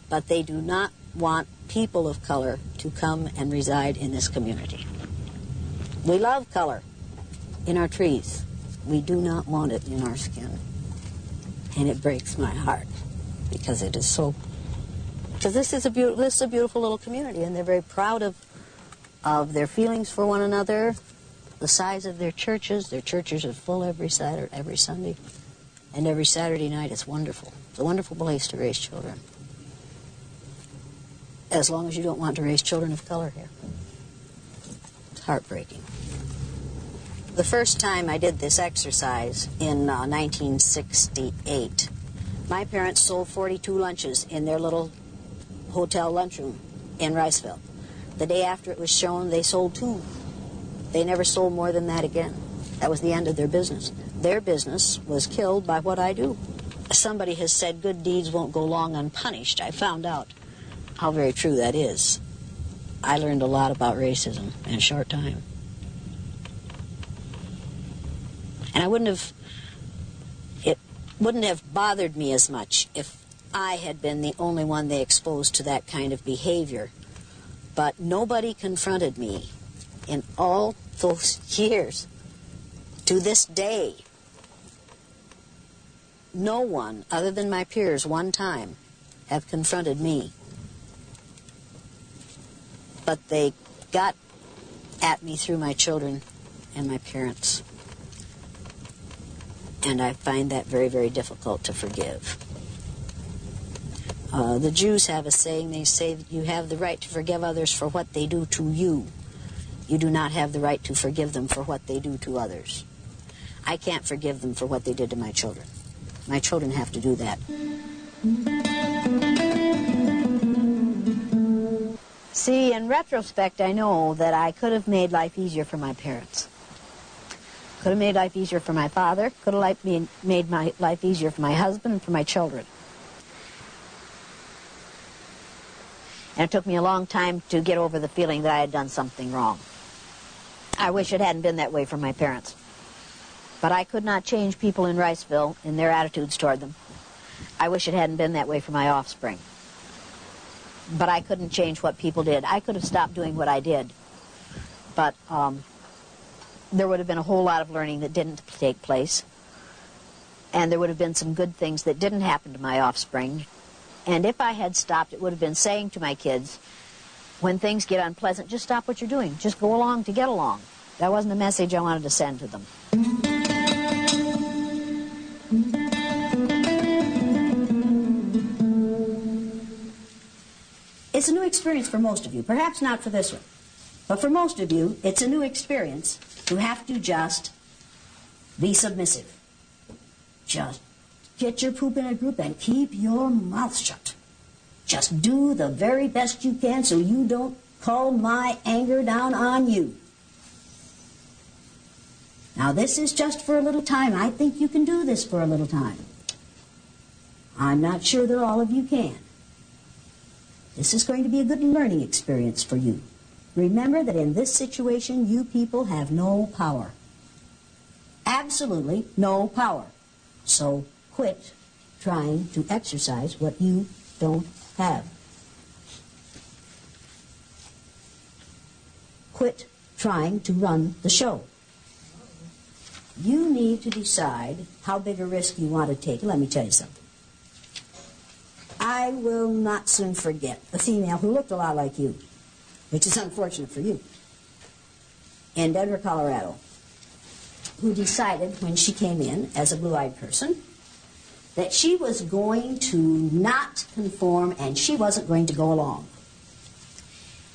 I: But they do not want people of color to come and reside in this community. We love color in our trees. We do not want it in our skin. And it breaks my heart because it is so... Because this is a beautiful little community, and they're very proud of their feelings for one another, the size of their churches. Their churches are full every Saturday, every Sunday, and every Saturday night. It's wonderful. It's a wonderful place to raise children. As long as you don't want to raise children of color here. It's heartbreaking. The first time I did this exercise in 1968, my parents sold 42 lunches in their little hotel lunchroom in Riceville. The day after it was shown, they sold 2. They never sold more than that again. That was the end of their business. Their business was killed by what I do. Somebody has said good deeds won't go long unpunished. I found out how very true that is. I learned a lot about racism in a short time. And it wouldn't have bothered me as much if I had been the only one they exposed to that kind of behavior. But nobody confronted me in all those years, to this day, no one other than my peers one time have confronted me. But they got at me through my children and my parents. And I find that very, very difficult to forgive. The Jews have a saying. They say that you have the right to forgive others for what they do to you. You do not have the right to forgive them for what they do to others. I can't forgive them for what they did to my children. My children have to do that. See, in retrospect, I know that I could have made life easier for my parents. Could have made life easier for my father. Could have made my life easier for my husband and for my children. And it took me a long time to get over the feeling that I had done something wrong. I wish it hadn't been that way for my parents. But I could not change people in Riceville in their attitudes toward them. I wish it hadn't been that way for my offspring. But I couldn't change what people did. I could have stopped doing what I did. But there would have been a whole lot of learning that didn't take place. And there would have been some good things that didn't happen to my offspring. And if I had stopped, it would have been saying to my kids, when things get unpleasant, just stop what you're doing. Just go along to get along. That wasn't the message I wanted to send to them. It's a new experience for most of you. Perhaps not for this one. But for most of you, it's a new experience to have to just be submissive. Just get your poop in a group and keep your mouth shut. Just do the very best you can so you don't call my anger down on you. Now, this is just for a little time. I think you can do this for a little time. I'm not sure that all of you can. This is going to be a good learning experience for you. Remember that in this situation, you people have no power. Absolutely no power. So quit trying to exercise what you don't have. Quit trying to run the show. You need to decide how big a risk you want to take. Let me tell you something. I will not soon forget a female who looked a lot like you, which is unfortunate for you, in Denver, Colorado, who decided when she came in as a blue-eyed person that she was going to not conform and she wasn't going to go along.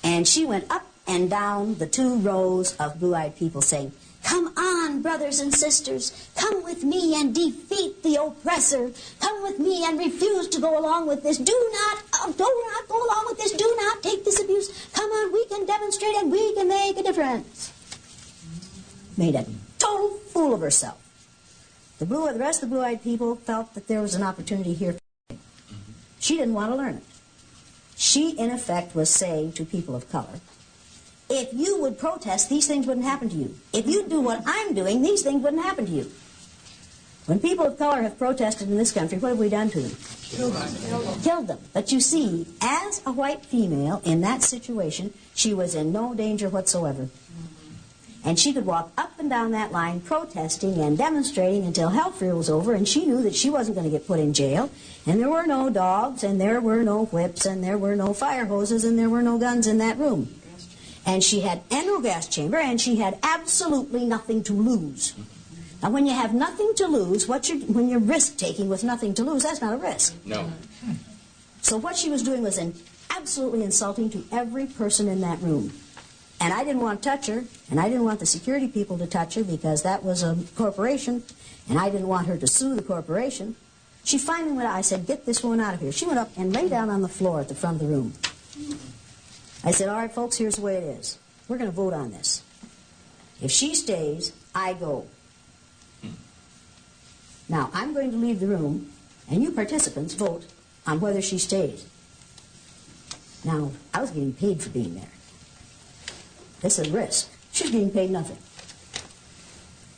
I: And she went up and down the 2 rows of blue-eyed people saying, "Come on, brothers and sisters, come with me and defeat the oppressor. Come with me and refuse to go along with this. Do not go along with this. Do not take this abuse. Come on, we can demonstrate and we can make a difference." Made a total fool of herself. The rest of the blue-eyed people felt that there was an opportunity here. She didn't want to learn it. She, in effect, was saying to people of color, if you would protest, these things wouldn't happen to you. If you do what I'm doing, these things wouldn't happen to you. When people of color have protested in this country, what have we done to them? Killed them. But you see, as a white female in that situation, she was in no danger whatsoever. And she could walk up and down that line protesting and demonstrating until hell was over, and she knew that she wasn't going to get put in jail, and there were no dogs, and there were no whips, and there were no fire hoses, and there were no guns in that room. And she had no gas chamber, and she had absolutely nothing to lose. Now, when you have nothing to lose, when you're risk-taking with nothing to lose, that's not a risk.
L: No.
I: So what she was doing was absolutely insulting to every person in that room. And I didn't want to touch her, and I didn't want the security people to touch her because that was a corporation, and I didn't want her to sue the corporation. She finally went out. I said, "Get this woman out of here." She went up and lay down on the floor at the front of the room. I said, "All right, folks, here's the way it is. We're going to vote on this. If she stays, I go. Now, I'm going to leave the room, and you participants vote on whether she stays." Now, I was getting paid for being there. This is a risk. She was getting paid nothing.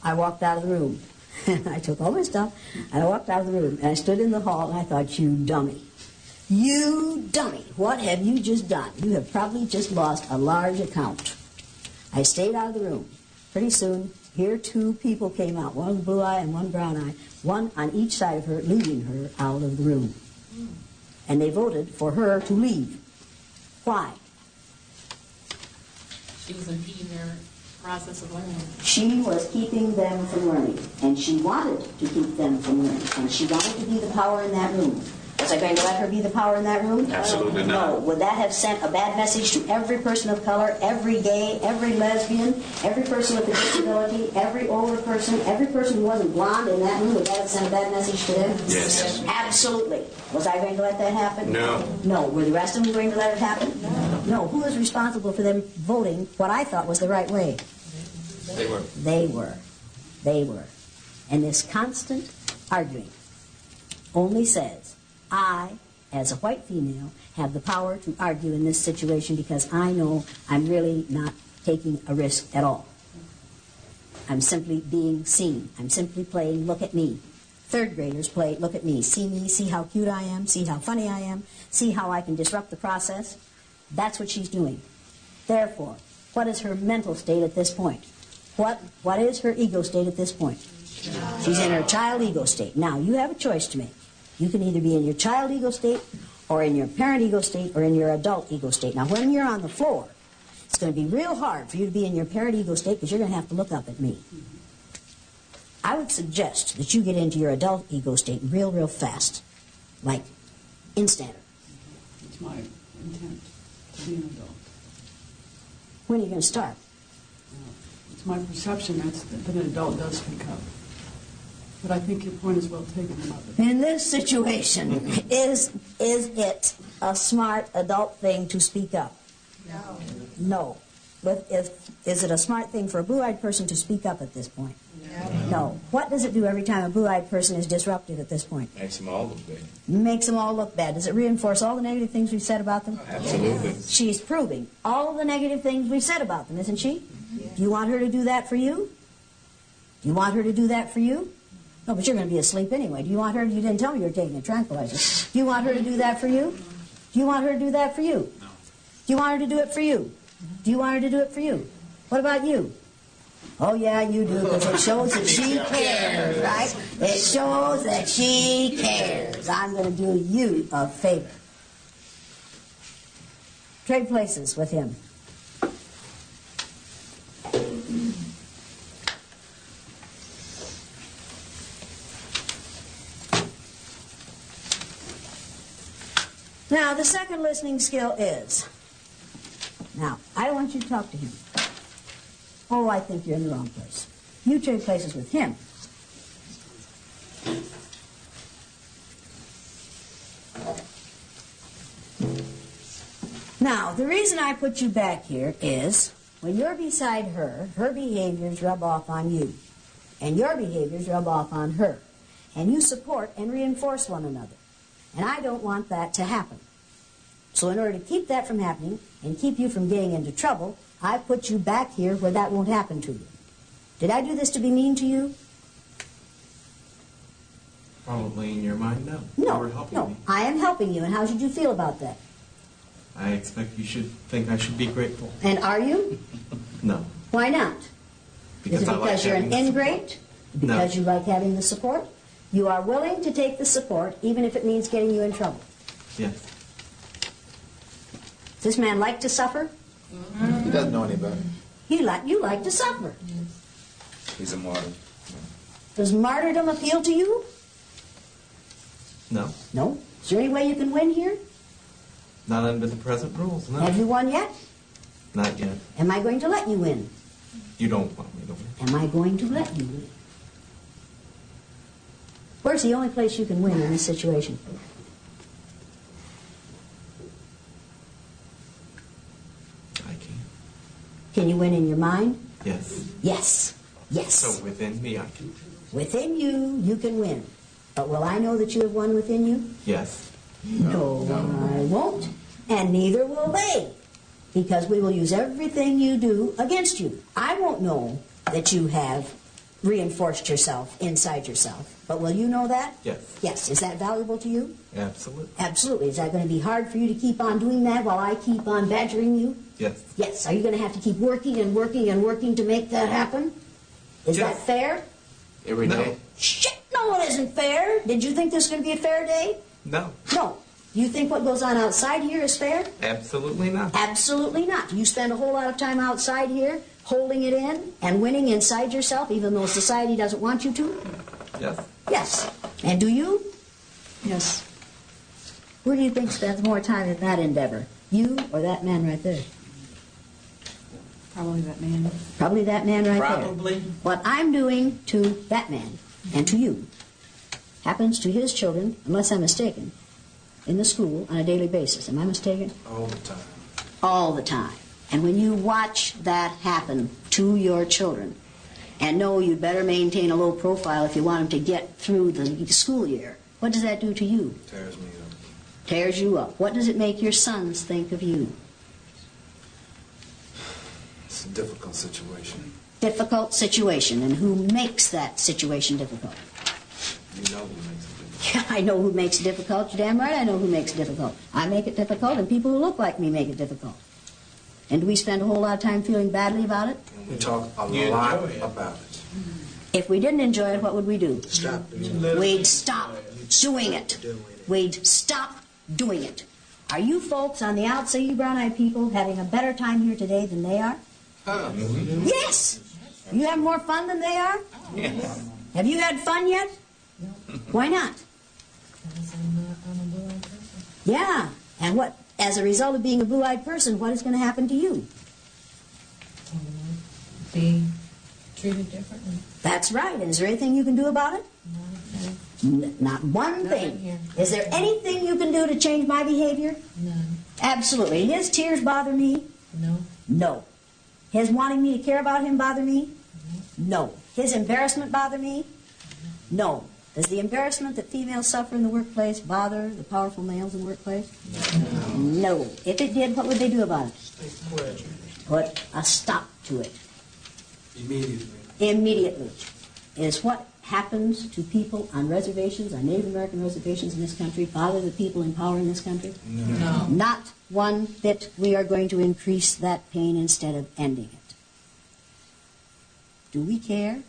I: I walked out of the room. I took all my stuff, and I walked out of the room, and I stood in the hall, and I thought, "You dummy. You dummy, what have you just done? You have probably just lost a large account. I stayed out of the room. Pretty soon, here 2 people came out, one blue eye and one brown eye, one on each side of her, leading her out of the room. And they voted for her to leave. Why?
K: She was impeding their process of learning.
I: She was keeping them from learning, and she wanted to keep them from learning, and she wanted to be the power in that room. Was I going to let her be the power in that room?
L: Absolutely not.
I: No. Would that have sent a bad message to every person of color, every gay, every lesbian, every person with a disability, every older person, every person who wasn't blonde in that room? Would that have sent a bad message to them?
L: Yes.
I: Absolutely. Was I going to let that happen?
L: No.
I: No. Were the rest of them going to let it happen? No. Who was responsible for them voting what I thought was the right way?
L: They were.
I: They were. They were. And this constant arguing only says, I, as a white female, have the power to argue in this situation because I know I'm really not taking a risk at all. I'm simply being seen. I'm simply playing look at me. 3rd graders play look at me, see how cute I am, see how funny I am, see how I can disrupt the process. That's what she's doing. Therefore, what is her mental state at this point? What is her ego state at this point? She's in her child ego state. Now, you have a choice to make. You can either be in your child ego state, or in your parent ego state, or in your adult ego state. Now, when you're on the floor, it's going to be real hard for you to be in your parent ego state because you're going to have to look up at me. I would suggest that you get into your adult ego state real, real fast, like instanter.
P: It's my intent to be an adult.
I: When are you going to start?
P: It's my perception that an adult does speak up. But I think your point is well taken.
I: In this situation, is it a smart adult thing to speak up?
P: No.
I: No. But is it a smart thing for a blue-eyed person to speak up at this point? No. What does it do every time a blue-eyed person is disrupted at this point?
L: Makes them all look bad.
I: Makes them all look bad. Does it reinforce all the negative things we've said about them?
L: Absolutely.
I: She's proving all the negative things we've said about them, isn't she? Do you want her to do that for you? Do you want her to do that for you? No, but you're going to be asleep anyway. Do you want her? You didn't tell me you were taking a tranquilizer. Do you want her to do that for you? Do you want her to do that for you? No. Do you want her to do it for you? Do you want her to do it for you? What about you? Oh, yeah, you do, because it shows that she cares, right? It shows that she cares. I'm going to do you a favor. Trade places with him. Now, the second listening skill is, now, I don't want you to talk to him. Oh, I think you're in the wrong place. You trade places with him. Now, the reason I put you back here is, when you're beside her, her behaviors rub off on you, and your behaviors rub off on her, and you support and reinforce one another. And I don't want that to happen. So in order to keep that from happening and keep you from getting into trouble, I put you back here where that won't happen to you. Did I do this to be mean to you?
Q: Probably in your mind, no.
I: No,
Q: You were helping me.
I: I am helping you, and how should you feel about that?
Q: I expect you should think I should be grateful.
I: And are you?
Q: No.
I: Why not?
Q: Because
I: Is it
Q: I like
I: because you're an
Q: having the
I: ingrate? Because you like having the support? You are willing to take the support, even if it means getting you in trouble.
Q: Yes.
I: Does this man like to suffer?
E: He doesn't know any better.
I: You like to suffer.
E: He's a martyr.
I: Does martyrdom appeal to you?
Q: No.
I: No? Is there any way you can win here?
Q: Not under the present rules, no.
I: Have you won yet?
Q: Not yet.
I: Am I going to let you win?
Q: You don't want me to win.
I: Am I going to let you win? Where's the only place you can win in this situation?
Q: I can.
I: Can you win in your mind?
Q: Yes.
I: Yes. Yes.
Q: So within me, I can.
I: Within you, you can win. But will I know that you have won within you?
Q: Yes.
I: No, I won't. And neither will they. Because we will use everything you do against you. I won't know that you have reinforced yourself inside yourself. But will you know that?
Q: Yes.
I: Yes. Is that valuable to you?
Q: Absolutely.
I: Absolutely. Is that going to be hard for you to keep on doing that while I keep on badgering you?
Q: Yes.
I: Yes. Are you going to have to keep working and working and working to make that happen? Is that fair?
Q: Every day?
I: Shit, no, it isn't fair. Did you think this was going to be a fair day?
Q: No.
I: No. You think what goes on outside here is fair?
Q: Absolutely not.
I: Absolutely not. You spend a whole lot of time outside here holding it in and winning inside yourself, even though society doesn't want you to?
Q: Yes.
I: Yes. And do you?
P: Yes.
I: Who do you think spends more time in that endeavor? You or that man right there?
P: Probably that man.
I: Probably that man right there.
Q: Probably.
I: What I'm doing to that man and to you happens to his children, unless I'm mistaken, in the school on a daily basis. Am I mistaken?
Q: All the time.
I: All the time. And when you watch that happen to your children, and know you'd better maintain a low profile if you want them to get through the school year, what does that do to you?
Q: Tears me up.
I: Tears you up. What does it make your sons think of you?
Q: It's a difficult situation.
I: Difficult situation. And who makes that situation difficult?
Q: You know who makes it difficult.
I: Yeah, I know who makes it difficult. You're damn right I know who makes it difficult. I make it difficult, and people who look like me make it difficult. And do we spend a whole lot of time feeling badly about it?
Q: We talk a lot about it.
I: If we didn't enjoy it, what would we do?
Q: Stop.
I: We'd stop doing it. We'd stop doing it. Are you folks on the outside, you brown-eyed people, having a better time here today than they are? Yes! You have more fun than they are?
Q: Yes.
I: Have you had fun yet? Why not? Yeah. And what, as a result of being a blue-eyed person, what is going to happen to you?
K: Be treated differently.
I: That's right. And is there anything you can do about it? Not one thing. Is there anything you can do to change my behavior?
K: None.
I: Absolutely. His tears bother me?
K: No.
I: No. His wanting me to care about him bother me? No. His embarrassment bother me? No. Does the embarrassment that females suffer in the workplace bother the powerful males in the workplace? No. If it did, what would they do about it? Put a stop to it.
Q: Immediately.
I: Immediately. Is what happens to people on reservations, on Native American reservations in this country, bother the people in power in this country?
K: No.
I: Not one bit. We are going to increase that pain instead of ending it. Do we care?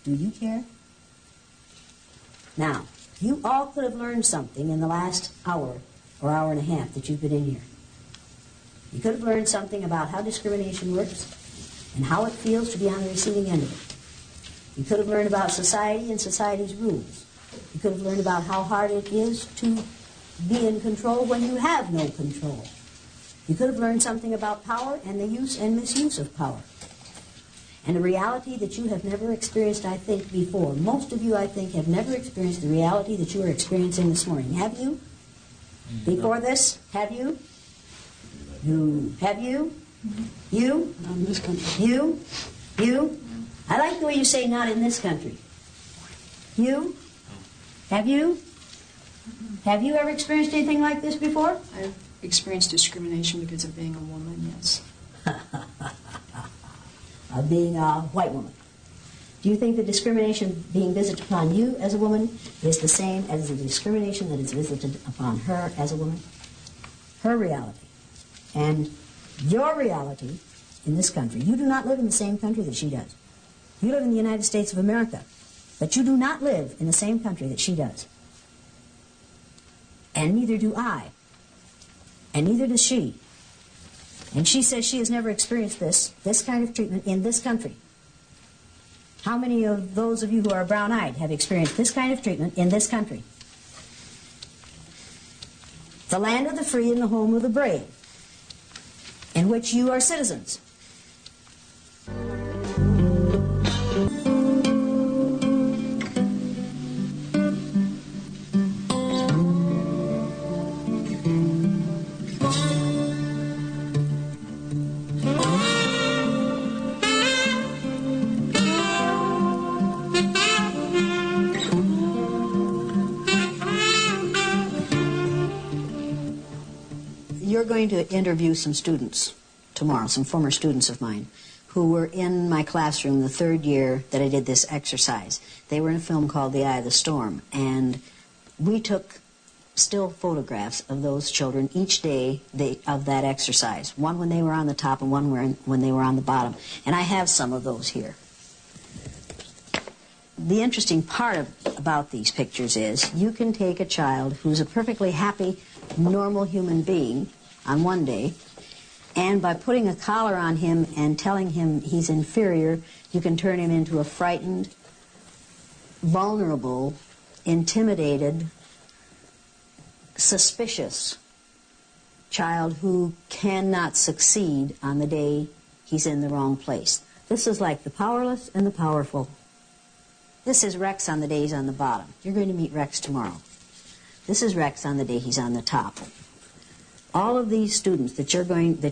I: Do you care? Now, you all could have learned something in the last hour or hour and a half that you've been in here. You could have learned something about how discrimination works and how it feels to be on the receiving end of it. You could have learned about society and society's rules. You could have learned about how hard it is to be in control when you have no control. You could have learned something about power and the use and misuse of power. And a reality that you have never experienced, I think, before. Most of you, I think, have never experienced the reality that you are experiencing this morning. Have you? Before this? Have you? You. Have you? You?
P: Not in this country.
I: You? You? I like the way you say not in this country. You? Have you? Have you ever experienced anything like this before?
P: I've experienced discrimination because of being a woman, yes.
I: Of being a white woman. Do you think the discrimination being visited upon you as a woman is the same as the discrimination that is visited upon her as a woman? Her reality. And your reality in this country. You do not live in the same country that she does. You live in the United States of America, but you do not live in the same country that she does. And neither do I. And neither does she. And she says she has never experienced this kind of treatment in this country. How many of those of you who are brown-eyed have experienced this kind of treatment in this country? The land of the free and the home of the brave, in which you are citizens. You're going to interview some students tomorrow, some former students of mine, who were in my classroom the third year that I did this exercise. They were in a film called The Eye of the Storm, and we took still photographs of those children each day of that exercise. One when they were on the top and one when they were on the bottom. And I have some of those here. The interesting part about these pictures is you can take a child who's a perfectly happy, normal human being on one day, and by putting a collar on him and telling him he's inferior, you can turn him into a frightened, vulnerable, intimidated, suspicious child who cannot succeed on the day he's in the wrong place. This is like the powerless and the powerful. This is Rex on the day he's on the bottom. You're going to meet Rex tomorrow. This is Rex on the day he's on the top. All of these students that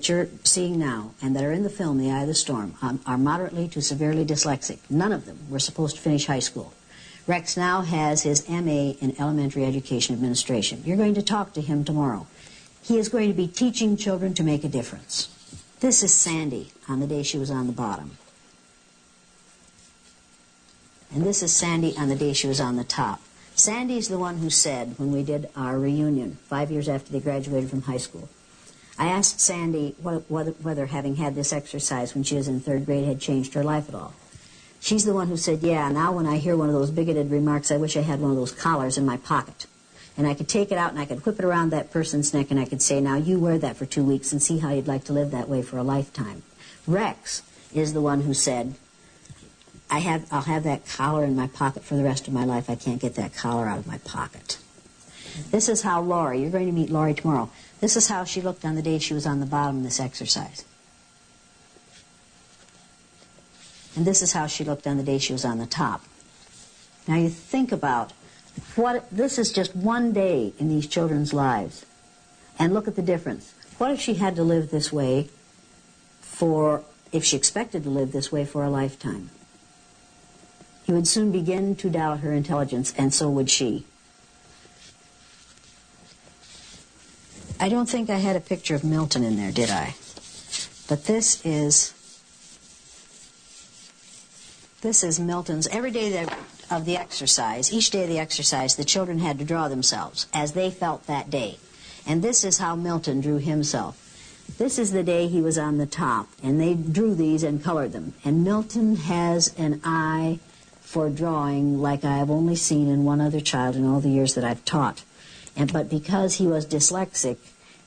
I: you're seeing now and that are in the film, The Eye of the Storm, are moderately to severely dyslexic. None of them were supposed to finish high school. Rex now has his MA in Elementary Education Administration. You're going to talk to him tomorrow. He is going to be teaching children to make a difference. This is Sandy on the day she was on the bottom. And this is Sandy on the day she was on the top. Sandy's the one who said, when we did our reunion 5 years after they graduated from high school, I asked Sandy whether having had this exercise when she was in 3rd grade had changed her life at all. She's the one who said, yeah, now when I hear one of those bigoted remarks, I wish I had one of those collars in my pocket. And I could take it out and I could whip it around that person's neck and I could say, now you wear that for 2 weeks and see how you'd like to live that way for a lifetime. Rex is the one who said, I'll have that collar in my pocket for the rest of my life. I can't get that collar out of my pocket. This is how Laurie, you're going to meet Laurie tomorrow. This is how she looked on the day she was on the bottom of this exercise. And this is how she looked on the day she was on the top. Now you think about this is just one day in these children's lives. And look at the difference. What if she had to live this way if she expected to live this way for a lifetime? He would soon begin to doubt her intelligence, and so would she. I don't think I had a picture of Milton in there, did I? But this is Milton's. Every day of the exercise, each day of the exercise, the children had to draw themselves as they felt that day. And this is how Milton drew himself. This is the day he was on the top, and they drew these and colored them. And Milton has an eye for drawing like I have only seen in one other child in all the years that I've taught. But because he was dyslexic,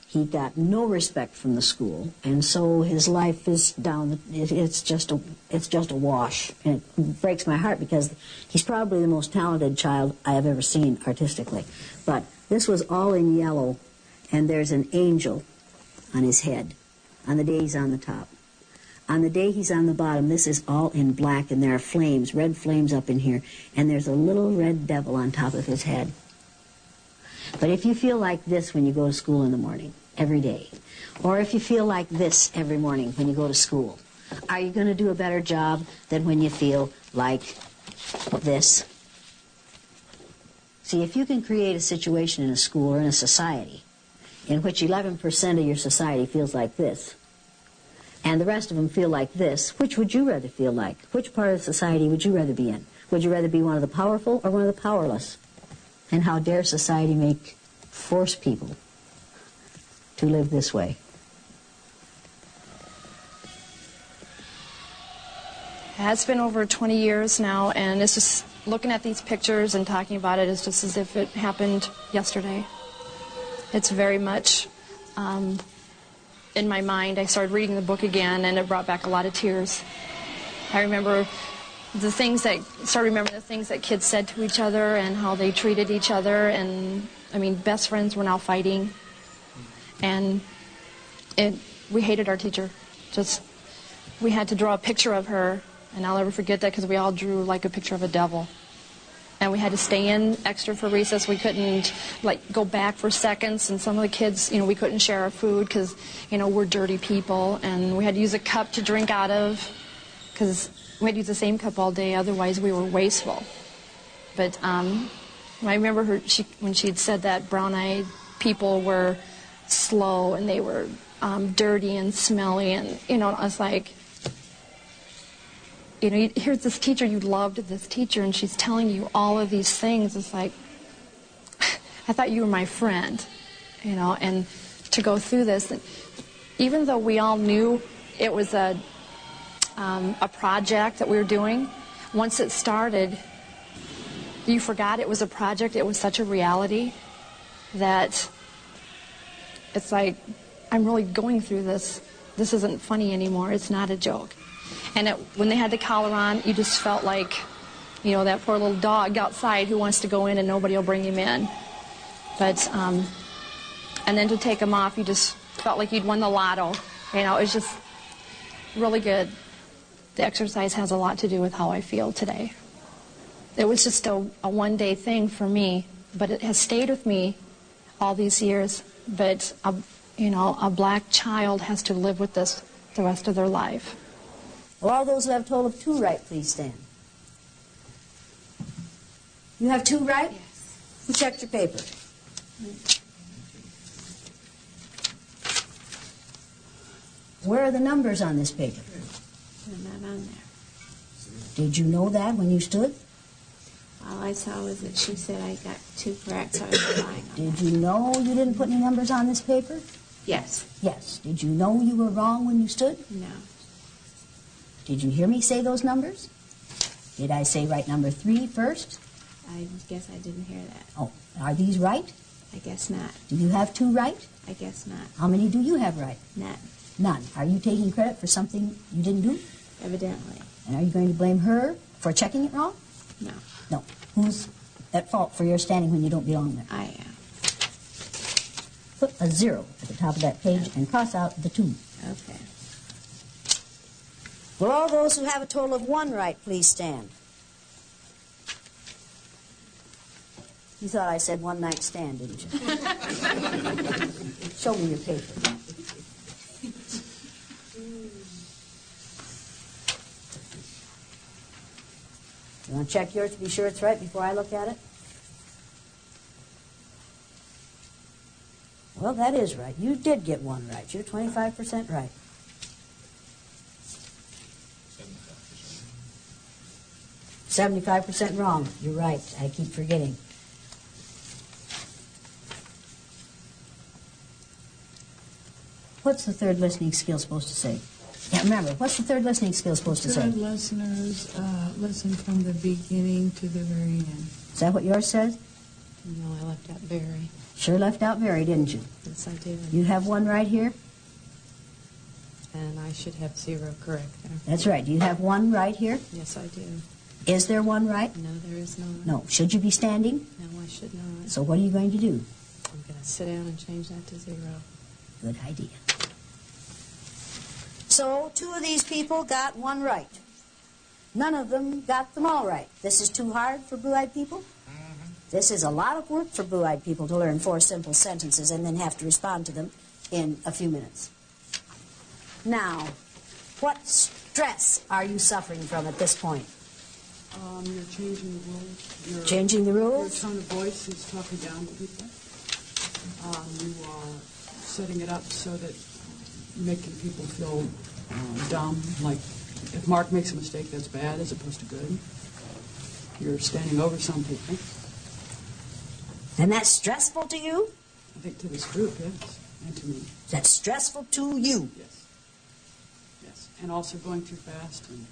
I: he got no respect from the school, and so his life is down. It's just a wash, and it breaks my heart because he's probably the most talented child I have ever seen artistically. But this was all in yellow, and there's an angel on his head on the day he's on the top. On the day he's on the bottom, this is all in black, and there are flames, red flames up in here, and there's a little red devil on top of his head. But if you feel like this when you go to school in the morning, every day, or if you feel like this every morning when you go to school, are you going to do a better job than when you feel like this? See, if you can create a situation in a school or in a society in which 11% of your society feels like this, and the rest of them feel like this, which would you rather feel like? Which part of society would you rather be in? Would you rather be one of the powerful or one of the powerless? And how dare society force people to live this way?
O: It's been over 20 years now, and it's just looking at these pictures and talking about it is just as if it happened yesterday. It's very much in my mind. I started reading the book again, and it brought back a lot of tears. I remember the things that kids said to each other and how they treated each other, and I mean, best friends were now fighting, and we hated our teacher. We had to draw a picture of her, and I'll never forget that because we all drew like a picture of a devil. And we had to stay in extra for recess. We couldn't go back for seconds, and some of the kids, we couldn't share our food because, we're dirty people, and we had to use a cup to drink out of because we had to use the same cup all day, otherwise we were wasteful. But I remember when she had said that brown-eyed people were slow and they were dirty and smelly, and I was like, here's this teacher, you loved this teacher, and she's telling you all of these things. It's like, I thought you were my friend, you know, and to go through this, even though we all knew it was a project that we were doing, once it started, you forgot it was a project. It was such a reality that it's like, I'm really going through this. This isn't funny anymore. It's not a joke. And when they had the collar on, you just felt like, you know, that poor little dog outside who wants to go in and nobody will bring him in. But, and then to take them off, you just felt like you'd won the lotto. You know, it was just really good. The exercise has a lot to do with how I feel today. It was just a one-day thing for me, but it has stayed with me all these years. But, you know, a black child has to live with this the rest of their life.
I: Well, all those who have total of 2 right, please stand. You have 2 right? Yes. Who checked your paper? Where are the numbers on this paper?
R: They're not on there.
I: Did you know that when you stood?
R: All I saw was that she said I got 2 correct, so I was relying on
I: Did you know you didn't put any numbers on this paper?
R: Yes.
I: Yes. Did you know you were wrong when you stood?
R: No.
I: Did you hear me say those numbers? Did I say right number 3 first?
R: I guess I didn't hear that.
I: Oh, are these right?
R: I guess not.
I: Do you have 2 right?
R: I guess not.
I: How many do you have right?
R: None.
I: None. Are you taking credit for something you didn't do?
R: Evidently.
I: And are you going to blame her for checking it wrong?
R: No.
I: No. Who's at fault for your standing when you don't belong there?
R: I am.
I: Put a 0 at the top of that page and cross out the 2.
R: Okay.
I: Will all those who have a total of 1 right please stand? You thought I said one night stand, didn't you? Show me your paper. You want to check yours to be sure it's right before I look at it? Well, that is right. You did get 1 right. You're 25% right. 75% wrong. You're right. I keep forgetting. What's the third listening skill supposed to say? Yeah, remember, what's the third listening skill supposed to say?
K: Third listeners listen from the beginning to the very end.
I: Is that what yours says?
K: No, I left out very.
I: Sure left out very, didn't you?
K: Yes, I did.
I: You have 1 right here?
K: And I should have 0 correct there.
I: That's right. Do you have 1 right here?
K: Yes, I do.
I: Is there 1 right?
K: No, there is not.
I: No. Should you be standing?
K: No, I should not.
I: So what are you going to do?
K: I'm going to sit down and change that to 0.
I: Good idea. So 2 of these people got 1 right. None of them got them all right. This is too hard for blue-eyed people? This is a lot of work for blue-eyed people to learn 4 simple sentences and then have to respond to them in a few minutes. Now, what stress are you suffering from at this point?
P: You're changing the rules.
I: Changing the rules?
P: Your tone of voice is talking down to people. You are setting it up so that making people feel dumb. Like, if Mark makes a mistake, that's bad as opposed to good. You're standing over some people.
I: And that's stressful to you?
P: I think to this group, yes, and to me.
I: That's stressful to you?
P: Yes. Yes, and also going too fast. And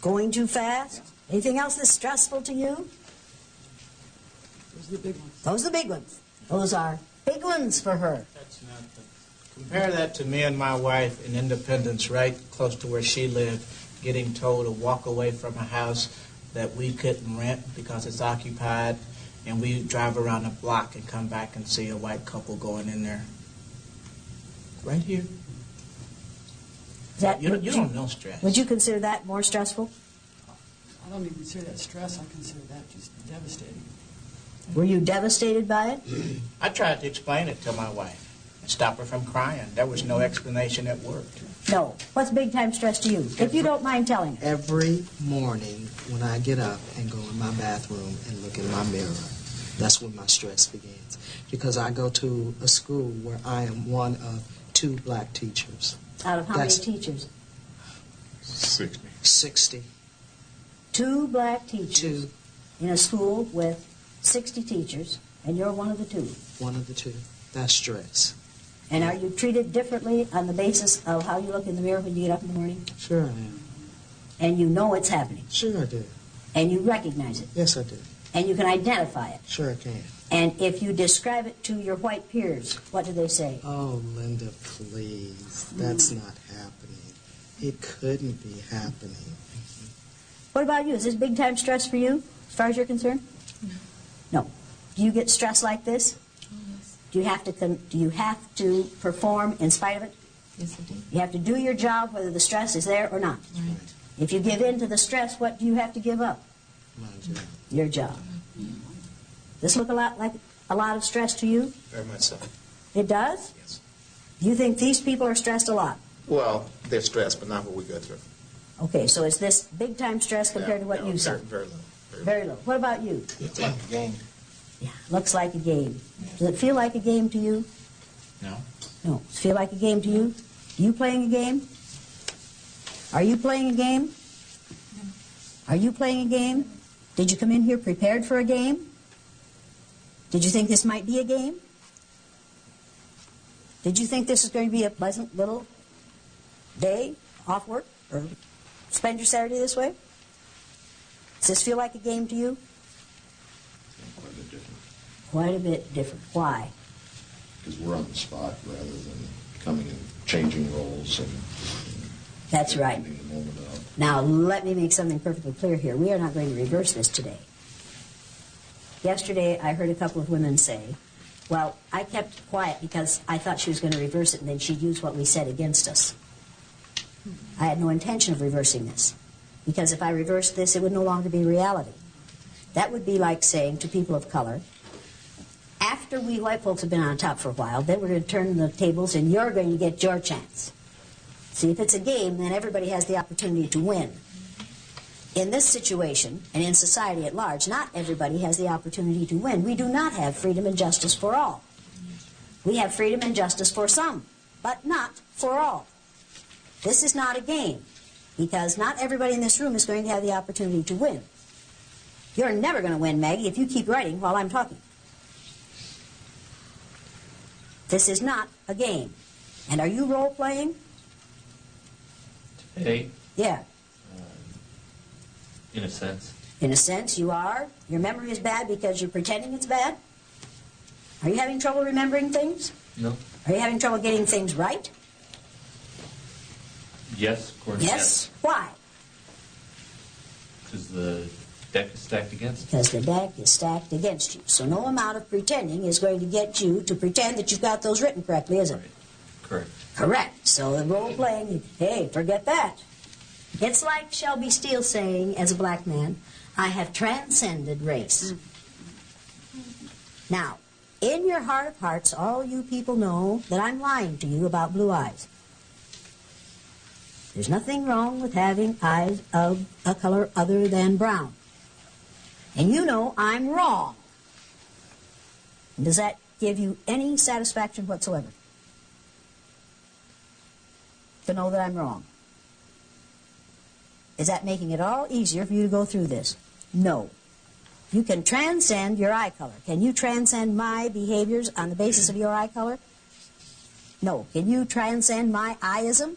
I: going too fast? Yes. Anything else that's stressful to you?
P: Those are the big ones.
I: Those are the big ones. Those are big ones for her.
S: That's nothing. Compare that to me and my wife in Independence, right close to where she lived, getting told to walk away from a house that we couldn't rent because it's occupied, and we drive around the block and come back and see a white couple going in there. Right here.
I: That,
S: you don't know stress.
I: Would you consider that more stressful?
P: I don't even consider that stress. I consider that just devastating.
I: Were you devastated by it?
S: I tried to explain it to my wife and stop her from crying. There was no explanation that worked.
I: No. What's big time stress to you? If you don't mind telling us.
T: Every morning when I get up and go in my bathroom and look in my mirror, that's when my stress begins. Because I go to a school where I am one of 2 black teachers.
I: Out of how many teachers?
T: 60.
I: 2 black teachers in a school with 60 teachers. And you're one of the two.
T: One of the two. That's stress.
I: And are you treated differently on the basis of how you look in the mirror when you get up in the morning?
T: Sure I am.
I: And you know it's happening?
T: Sure I do.
I: And you recognize it?
T: Yes, I do.
I: And you can identify it?
T: Sure I can.
I: And if you describe it to your white peers, what do they say?
T: Oh, Linda, please. That's not happening. It couldn't be happening.
I: What about you? Is this big time stress for you, as far as you're concerned? No. Do you get stressed like this?
K: Yes.
I: Do you have to perform in spite of it?
K: Yes, I do.
I: You have to do your job whether the stress is there or not.
K: Right.
I: If you give in to the stress, what do you have to give up?
T: My job.
I: Your job. This look a lot like a lot of stress to you?
U: Very much so.
I: It does?
U: Yes.
I: Do you think these people are stressed a lot?
U: Well, they're stressed, but not what we go through.
I: Okay, so it's this big time stress compared to what you said?
U: Very low.
I: Very low. What about you?
U: It's like a game.
I: Yeah, looks like a game. Does it feel like a game to you?
U: No.
I: No. Does it feel like a game to you? Are you playing a game? Are you playing a game? Are you playing a game? Did you come in here prepared for a game? Did you think this might be a game? Did you think this is going to be a pleasant little day off work or spend your Saturday this way? Does this feel like a game to you?
E: Quite a bit different.
I: Quite a bit different. Why?
E: Because we're on the spot rather than coming and changing roles and
I: That's right.
E: finding the moment out.
I: Now, let me make something perfectly clear here. We are not going to reverse this today. Yesterday, I heard a couple of women say, well, I kept quiet because I thought she was going to reverse it and then she'd use what we said against us. I had no intention of reversing this, because if I reversed this, it would no longer be reality. That would be like saying to people of color, after we white folks have been on top for a while, then we're going to turn the tables and you're going to get your chance. See, if it's a game, then everybody has the opportunity to win. In this situation, and in society at large, not everybody has the opportunity to win. We do not have freedom and justice for all. We have freedom and justice for some, but not for all. This is not a game, because not everybody in this room is going to have the opportunity to win. You're never going to win, Maggie, if you keep writing while I'm talking. This is not a game. And are you role-playing?
V: Today?
I: Yeah.
V: In a sense.
I: In a sense, you are. Your memory is bad because you're pretending it's bad? Are you having trouble remembering things?
V: No.
I: Are you having trouble getting things right?
V: Yes, of course.
I: Yes? Why?
V: Because the deck is stacked against you.
I: Because the deck is stacked against you. So no amount of pretending is going to get you to pretend that you've got those written correctly, is it?
V: Right. Correct.
I: Correct. So the role-playing, hey, forget that. It's like Shelby Steele saying, as a black man, I have transcended race. Now, in your heart of hearts, all you people know that I'm lying to you about blue eyes. There's nothing wrong with having eyes of a color other than brown. And you know I'm wrong. And does that give you any satisfaction whatsoever? To know that I'm wrong? Is that making it all easier for you to go through this? No. You can transcend your eye color. Can you transcend my behaviors on the basis of your eye color? No. Can you transcend my eyeism?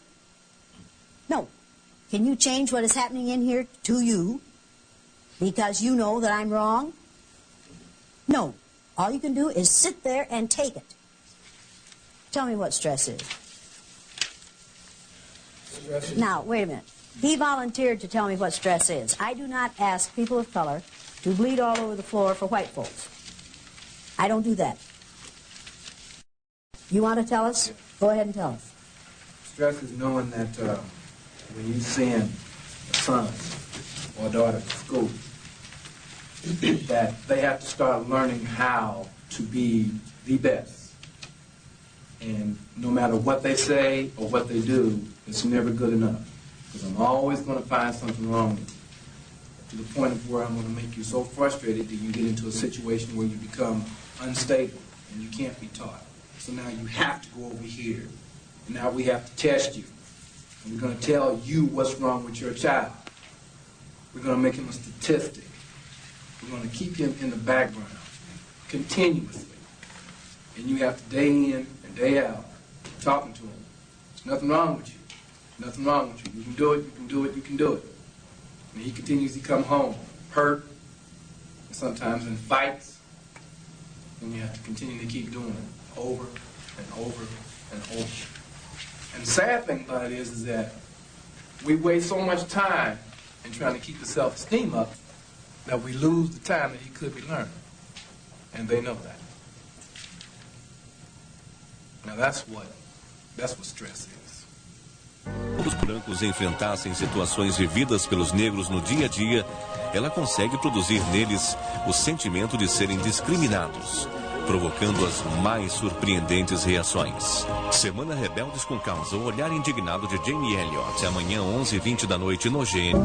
I: No. Can you change what is happening in here to you because you know that I'm wrong? No. All you can do is sit there and take it. Tell me what stress is. Now, wait a minute. He volunteered to tell me what stress is. I do not ask people of color to bleed all over the floor for white folks. I don't do that. You want to tell us? Go ahead and tell us.
J: Stress is knowing that when you send a son or a daughter to school, that they have to start learning how to be the best. And no matter what they say or what they do, it's never good enough. Because I'm always going to find something wrong with you. To the point of where I'm going to make you so frustrated that you get into a situation where you become unstable and you can't be taught. So now you have to go over here. And now we have to test you. And we're going to tell you what's wrong with your child. We're going to make him a statistic. We're going to keep him in the background. continuously. And you have to day in and day out talking to him. There's nothing wrong with you. Nothing wrong with you. You can do it, you can do it, you can do it. And he continues to come home hurt, and sometimes in fights. And you have to continue to keep doing it over and over and over. And the sad thing about it is that we waste so much time in trying to keep the self-esteem up that we lose the time that he could be learning. And they know that. Now that's what stress is.
B: Quando os brancos enfrentassem situações vividas pelos negros no dia a dia, ela consegue produzir neles o sentimento de serem discriminados, provocando as mais surpreendentes reações. Semana Rebeldes com Causa, o olhar indignado de Jamie Elliott. Amanhã, 11h20 da noite, no GN.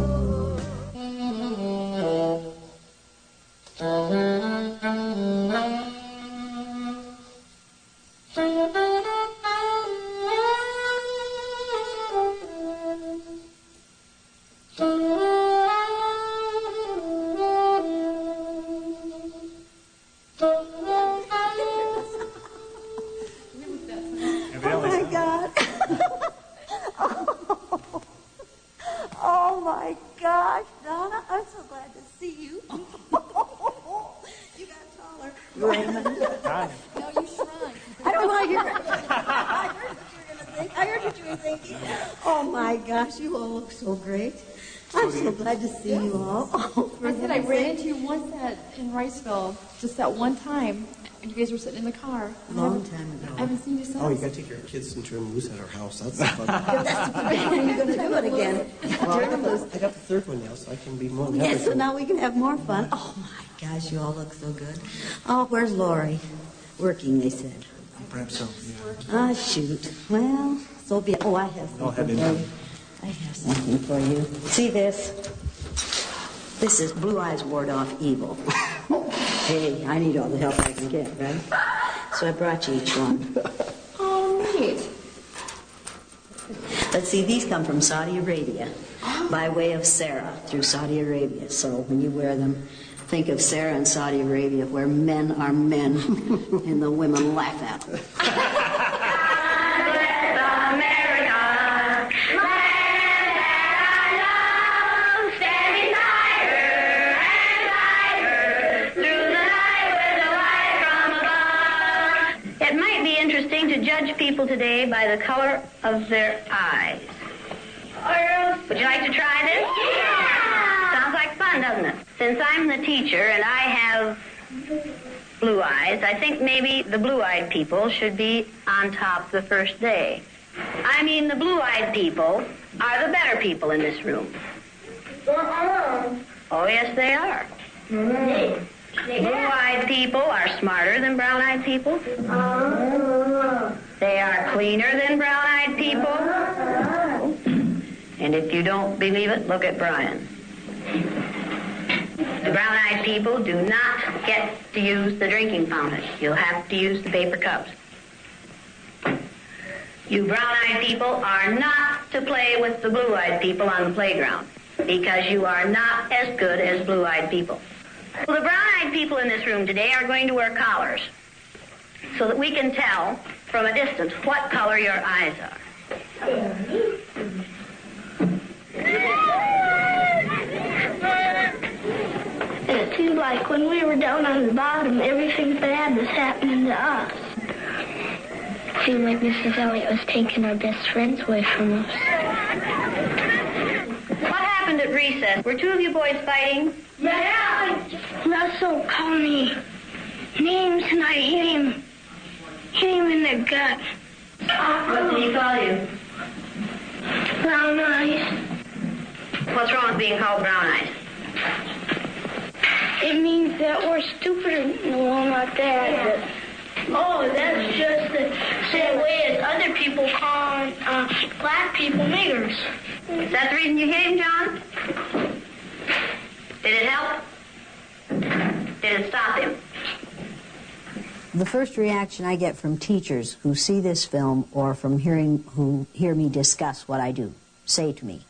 H: You all look so great. I'm so glad to see you all.
O: I said I ran into you once in Riceville, just that one time. And you guys were sitting in the car.
H: Long time ago.
O: I haven't seen you since.
W: Oh, you got to take your kids and turn them loose at our house. That's fun.
H: When are you going to do it again?
W: Well, I got the third one now, so I can be more than happy.
H: Yes, so now we can have more fun. Oh, my gosh, you all look so good. Oh, where's Lori? Working, they said.
W: Perhaps so, yeah.
H: Ah, shoot. Well, so be it. Oh, I have something for you. I have something for you. See this? This is Blue Eyes Ward Off Evil. Hey, I need all the help I can get, right? So I brought you each one.
O: Oh, neat.
H: Let's see, these come from Saudi Arabia by way of Sarah through Saudi Arabia. So when you wear them, think of Sarah in Saudi Arabia where men are men and the women laugh at them.
X: To judge people today by the color of their eyes. Would you like to try this? Yeah! Sounds like fun, doesn't it? Since I'm the teacher and I have blue eyes, I think maybe the blue-eyed people should be on top the first day. I mean, the blue-eyed people are the better people in this room. Oh, yes, they are. Blue-eyed people are smarter than brown-eyed people. They are cleaner than brown-eyed people. And if you don't believe it, look at Brian. The brown-eyed people do not get to use the drinking fountain. You'll have to use the paper cups. You brown-eyed people are not to play with the blue-eyed people on the playground because you are not as good as blue-eyed people. Well, the brown-eyed people in this room today are going to wear collars so that we can tell from a distance what color your eyes are.
Y: And it seems like when we were down on the bottom, everything bad was happening to us. It seemed like Mrs. Elliott was taking our best friends away from us.
X: What happened at recess? Were two of you boys fighting?
Y: Yeah! Russell called me names and I hit him in the gut.
X: What did he call you?
Y: Brown eyes.
X: What's wrong with being called brown eyes?
Y: It means that we're stupid. No, not that. Oh, that's just the same way as other people call black people niggers.
X: Is that the reason you hit him, John? Did it help? Did it stop him?
I: The first reaction I get from teachers who see this film or from who hear me discuss what I do say to me,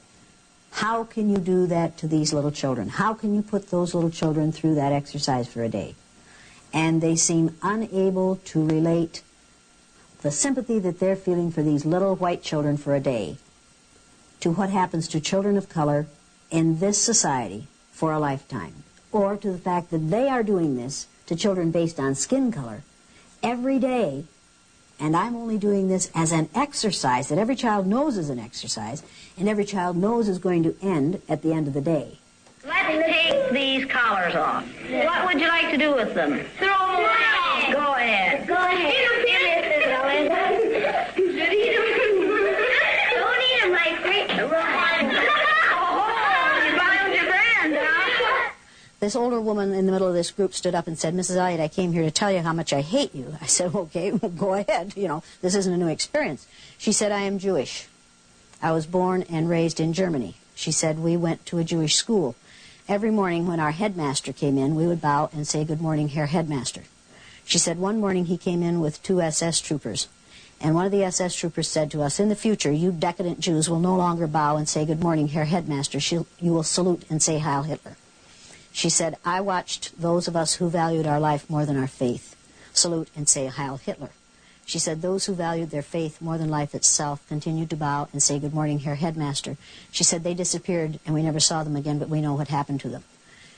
I: how can you do that to these little children? How can you put those little children through that exercise for a day? and they seem unable to relate the sympathy that they're feeling for these little white children for a day to what happens to children of color in this society for a lifetime, or to the fact that they are doing this to children based on skin color every day, and I'm only doing this as an exercise that every child knows is an exercise, and every child knows is going to end at the end of the day.
X: Let's take these collars off. What would you like to do with them? Throw them away. Go ahead. Go ahead.
Y: Don't eat them like great.
I: This older woman in the middle of this group stood up and said, Mrs. Elliott, I came here to tell you how much I hate you. I said, okay, well, go ahead. You know, this isn't a new experience. She said, I am Jewish. I was born and raised in Germany. She said, we went to a Jewish school. Every morning when our headmaster came in, we would bow and say, good morning, Herr Headmaster. She said, one morning he came in with 2 SS troopers. And one of the SS troopers said to us, in the future, you decadent Jews will no longer bow and say, good morning, Herr Headmaster. You will salute and say, Heil Hitler. She said, I watched those of us who valued our life more than our faith salute and say, Heil Hitler. She said, those who valued their faith more than life itself continued to bow and say, good morning, Herr Headmaster. She said, they disappeared and we never saw them again, but we know what happened to them.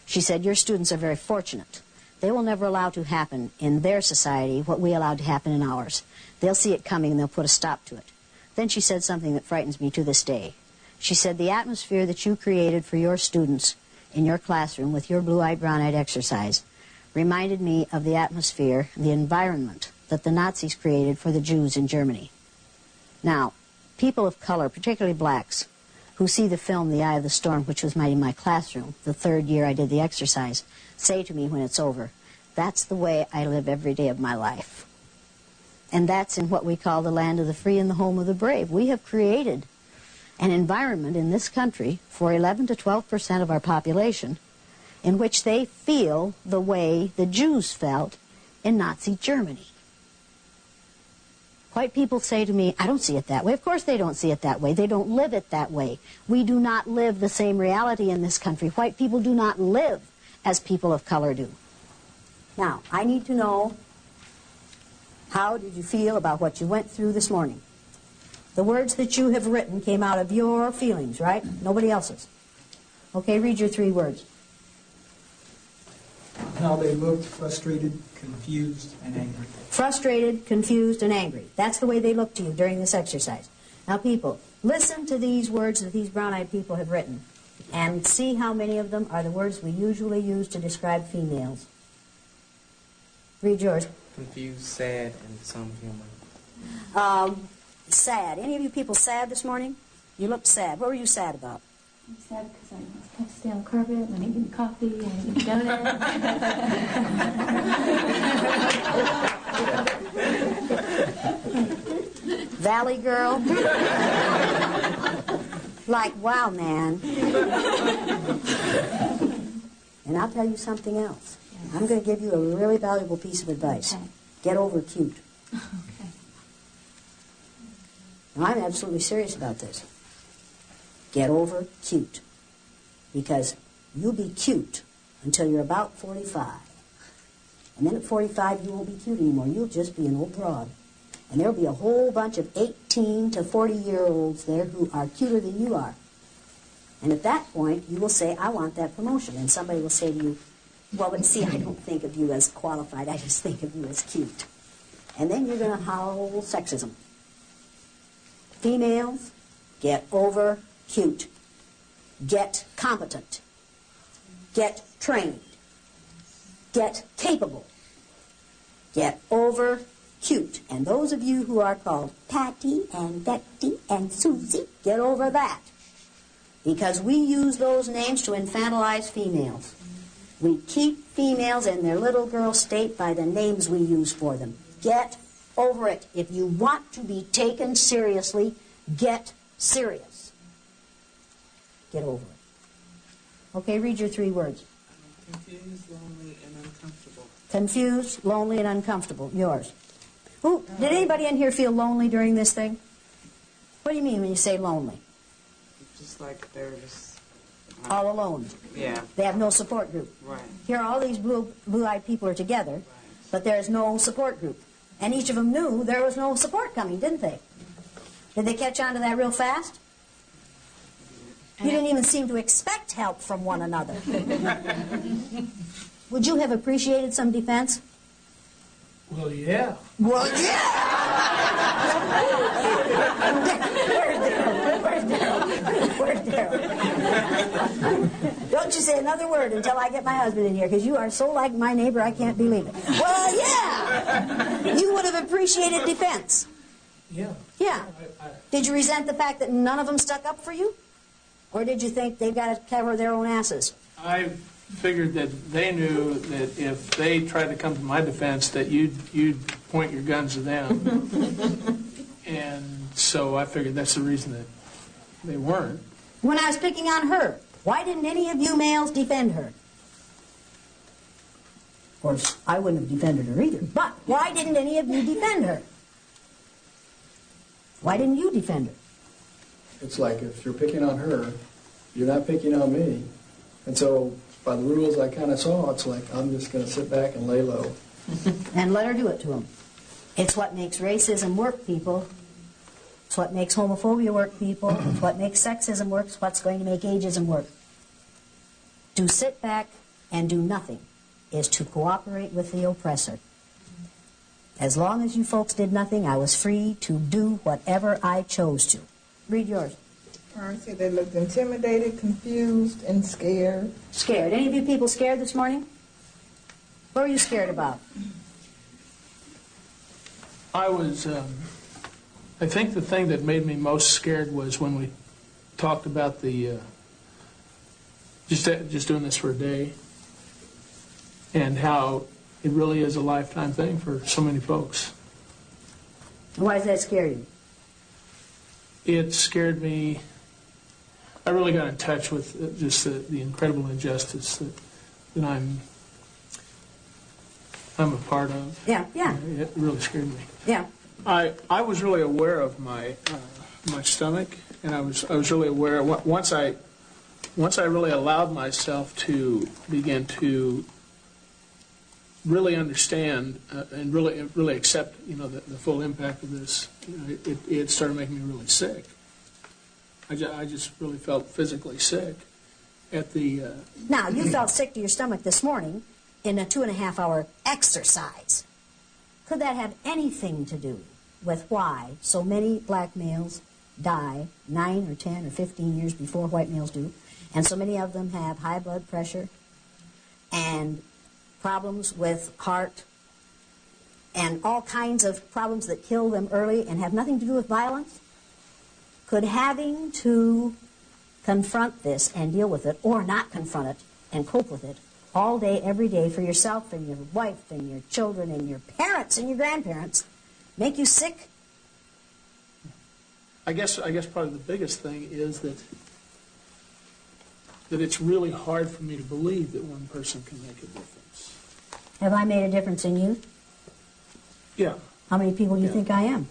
I: She said, your students are very fortunate. They will never allow to happen in their society what we allowed to happen in ours. They'll see it coming and they'll put a stop to it. Then she said something that frightens me to this day. She said, the atmosphere that you created for your students in your classroom with your blue-eyed, brown-eyed exercise reminded me of the atmosphere, the environment that the Nazis created for the Jews in Germany. Now, people of color, particularly blacks, who see the film The Eye of the Storm, which was in my classroom, the 3rd year I did the exercise, say to me when it's over, that's the way I live every day of my life. And that's in what we call the land of the free and the home of the brave. We have created an environment in this country for 11 to 12% of our population in which they feel the way the Jews felt in Nazi Germany. White people say to me, I don't see it that way. Of course they don't see it that way. They don't live it that way. We do not live the same reality in this country. White people do not live as people of color do. Now, I need to know, how did you feel about what you went through this morning? The words that you have written came out of your feelings, right? Nobody else's. Okay, read your 3 words.
F: How they looked, frustrated, confused, and angry.
I: Frustrated, confused, and angry. That's the way they look to you during this exercise. Now, people, listen to these words that these brown-eyed people have written and see how many of them are the words we usually use to describe females. Read yours.
A: Confused, sad, and some humor.
I: Sad. Any of you people sad this morning? You looked sad. What were you sad about?
C: I'm sad because I have to stay on carpet, and I didn't get coffee, and I didn't get donuts.
I: Valley girl? Like, wow, man. And I'll tell you something else. I'm going to give you a really valuable piece of advice.
C: Okay.
I: Get over cute.
C: Okay.
I: Now, I'm absolutely serious about this. Get over cute. Because you'll be cute until you're about 45. And then at 45, you won't be cute anymore. You'll just be an old broad. And there'll be a whole bunch of 18 to 40-year-olds there who are cuter than you are. And at that point, you will say, I want that promotion. And somebody will say to you, well, but see, I don't think of you as qualified. I just think of you as cute. And then you're going to howl sexism. Females, get over cute. Get competent. Get trained. Get capable. Get over cute. And those of you who are called Patty and Betty and Susie, get over that. Because we use those names to infantilize females. We keep females in their little girl state by the names we use for them. Get over it. If you want to be taken seriously, get serious. Get over it. Okay, read your 3 words.
A: Confused, lonely, and uncomfortable.
I: Confused, lonely, and uncomfortable. Yours. Ooh, did anybody in here feel lonely during this thing? What do you mean when you say lonely?
A: Just like they're just...
I: All alone.
A: Yeah.
I: They have no support group.
A: Right.
I: Here all these blue-eyed people are together, but there's no support group. And each of them knew there was no support coming, didn't they? Did they catch on to that real fast? You didn't even seem to expect help from one another. Would you have appreciated some defense?
D: Well, yeah.
I: Well, yeah! Where's Daryl? Don't you say another word until I get my husband in here, because you are so like my neighbor, I can't believe it. Well, yeah! You would have appreciated defense.
D: Yeah.
I: Yeah. Did you resent the fact that none of them stuck up for you? Or did you think they've got to cover their own asses?
D: I figured that they knew that if they tried to come to my defense, that you'd point your guns at them. And so I figured that's the reason that they weren't.
I: When I was picking on her, why didn't any of you males defend her? Of course, I wouldn't have defended her either, but why didn't any of you defend her? Why didn't you defend her?
G: It's like if you're picking on her, you're not picking on me. And so by the rules I kind of saw, it's like I'm just going to sit back and lay low.
I: And let her do it to them. It's what makes racism work, people. It's what makes homophobia work, people. It's what makes sexism work. It's what's going to make ageism work. To sit back and do nothing is to cooperate with the oppressor. As long as you folks did nothing, I was free to do whatever I chose to. Read yours.
L: Percy, they looked intimidated, confused, and scared.
I: Scared. Any of you people scared this morning? What were you scared about?
D: I was, I think the thing that made me most scared was when we talked about the, just doing this for a day, and how it really is a lifetime thing for so many folks.
I: Why does that scare you?
D: It scared me. I really got in touch with just the incredible injustice that I'm a part of.
I: Yeah.
D: It really scared me.
I: Yeah.
D: I was really aware of my stomach, and I was really aware once I really allowed myself to begin to really understand and really accept the full impact of this. It started making me really sick. I just really felt physically sick at the.
I: Now you felt sick to your stomach this morning in a 2.5-hour exercise. Could that have anything to do with why so many black males die 9 or 10 or 15 years before white males do, and so many of them have high blood pressure and problems with heart and all kinds of problems that kill them early and have nothing to do with violence? Could having to confront this and deal with it, or not confront it and cope with it all day, every day for yourself and your wife and your children and your parents and your grandparents make you sick?
D: I guess probably the biggest thing is that it's really hard for me to believe that one person can make a difference.
I: Have I made a difference in you?
D: Yeah.
I: How many people do you think I am?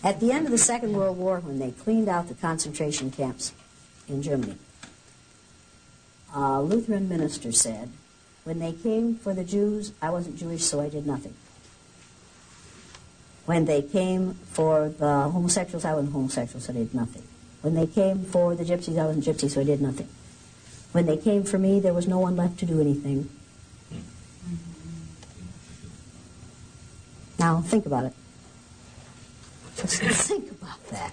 I: At the end of the Second World War, when they cleaned out the concentration camps in Germany, a Lutheran minister said, when they came for the Jews, I wasn't Jewish, so I did nothing. When they came for the homosexuals, I wasn't homosexual, so I did nothing. When they came for the gypsies, I wasn't gypsy, so I did nothing. When they came for me, there was no one left to do anything. Now, think about it. Just think about that.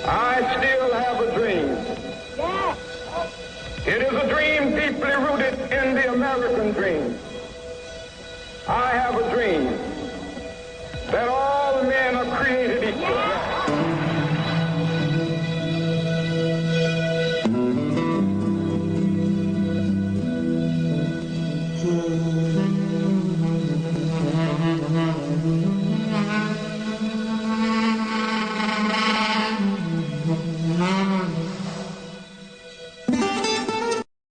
M: I still have a dream. It is a dream deeply rooted in the American dream. I have a dream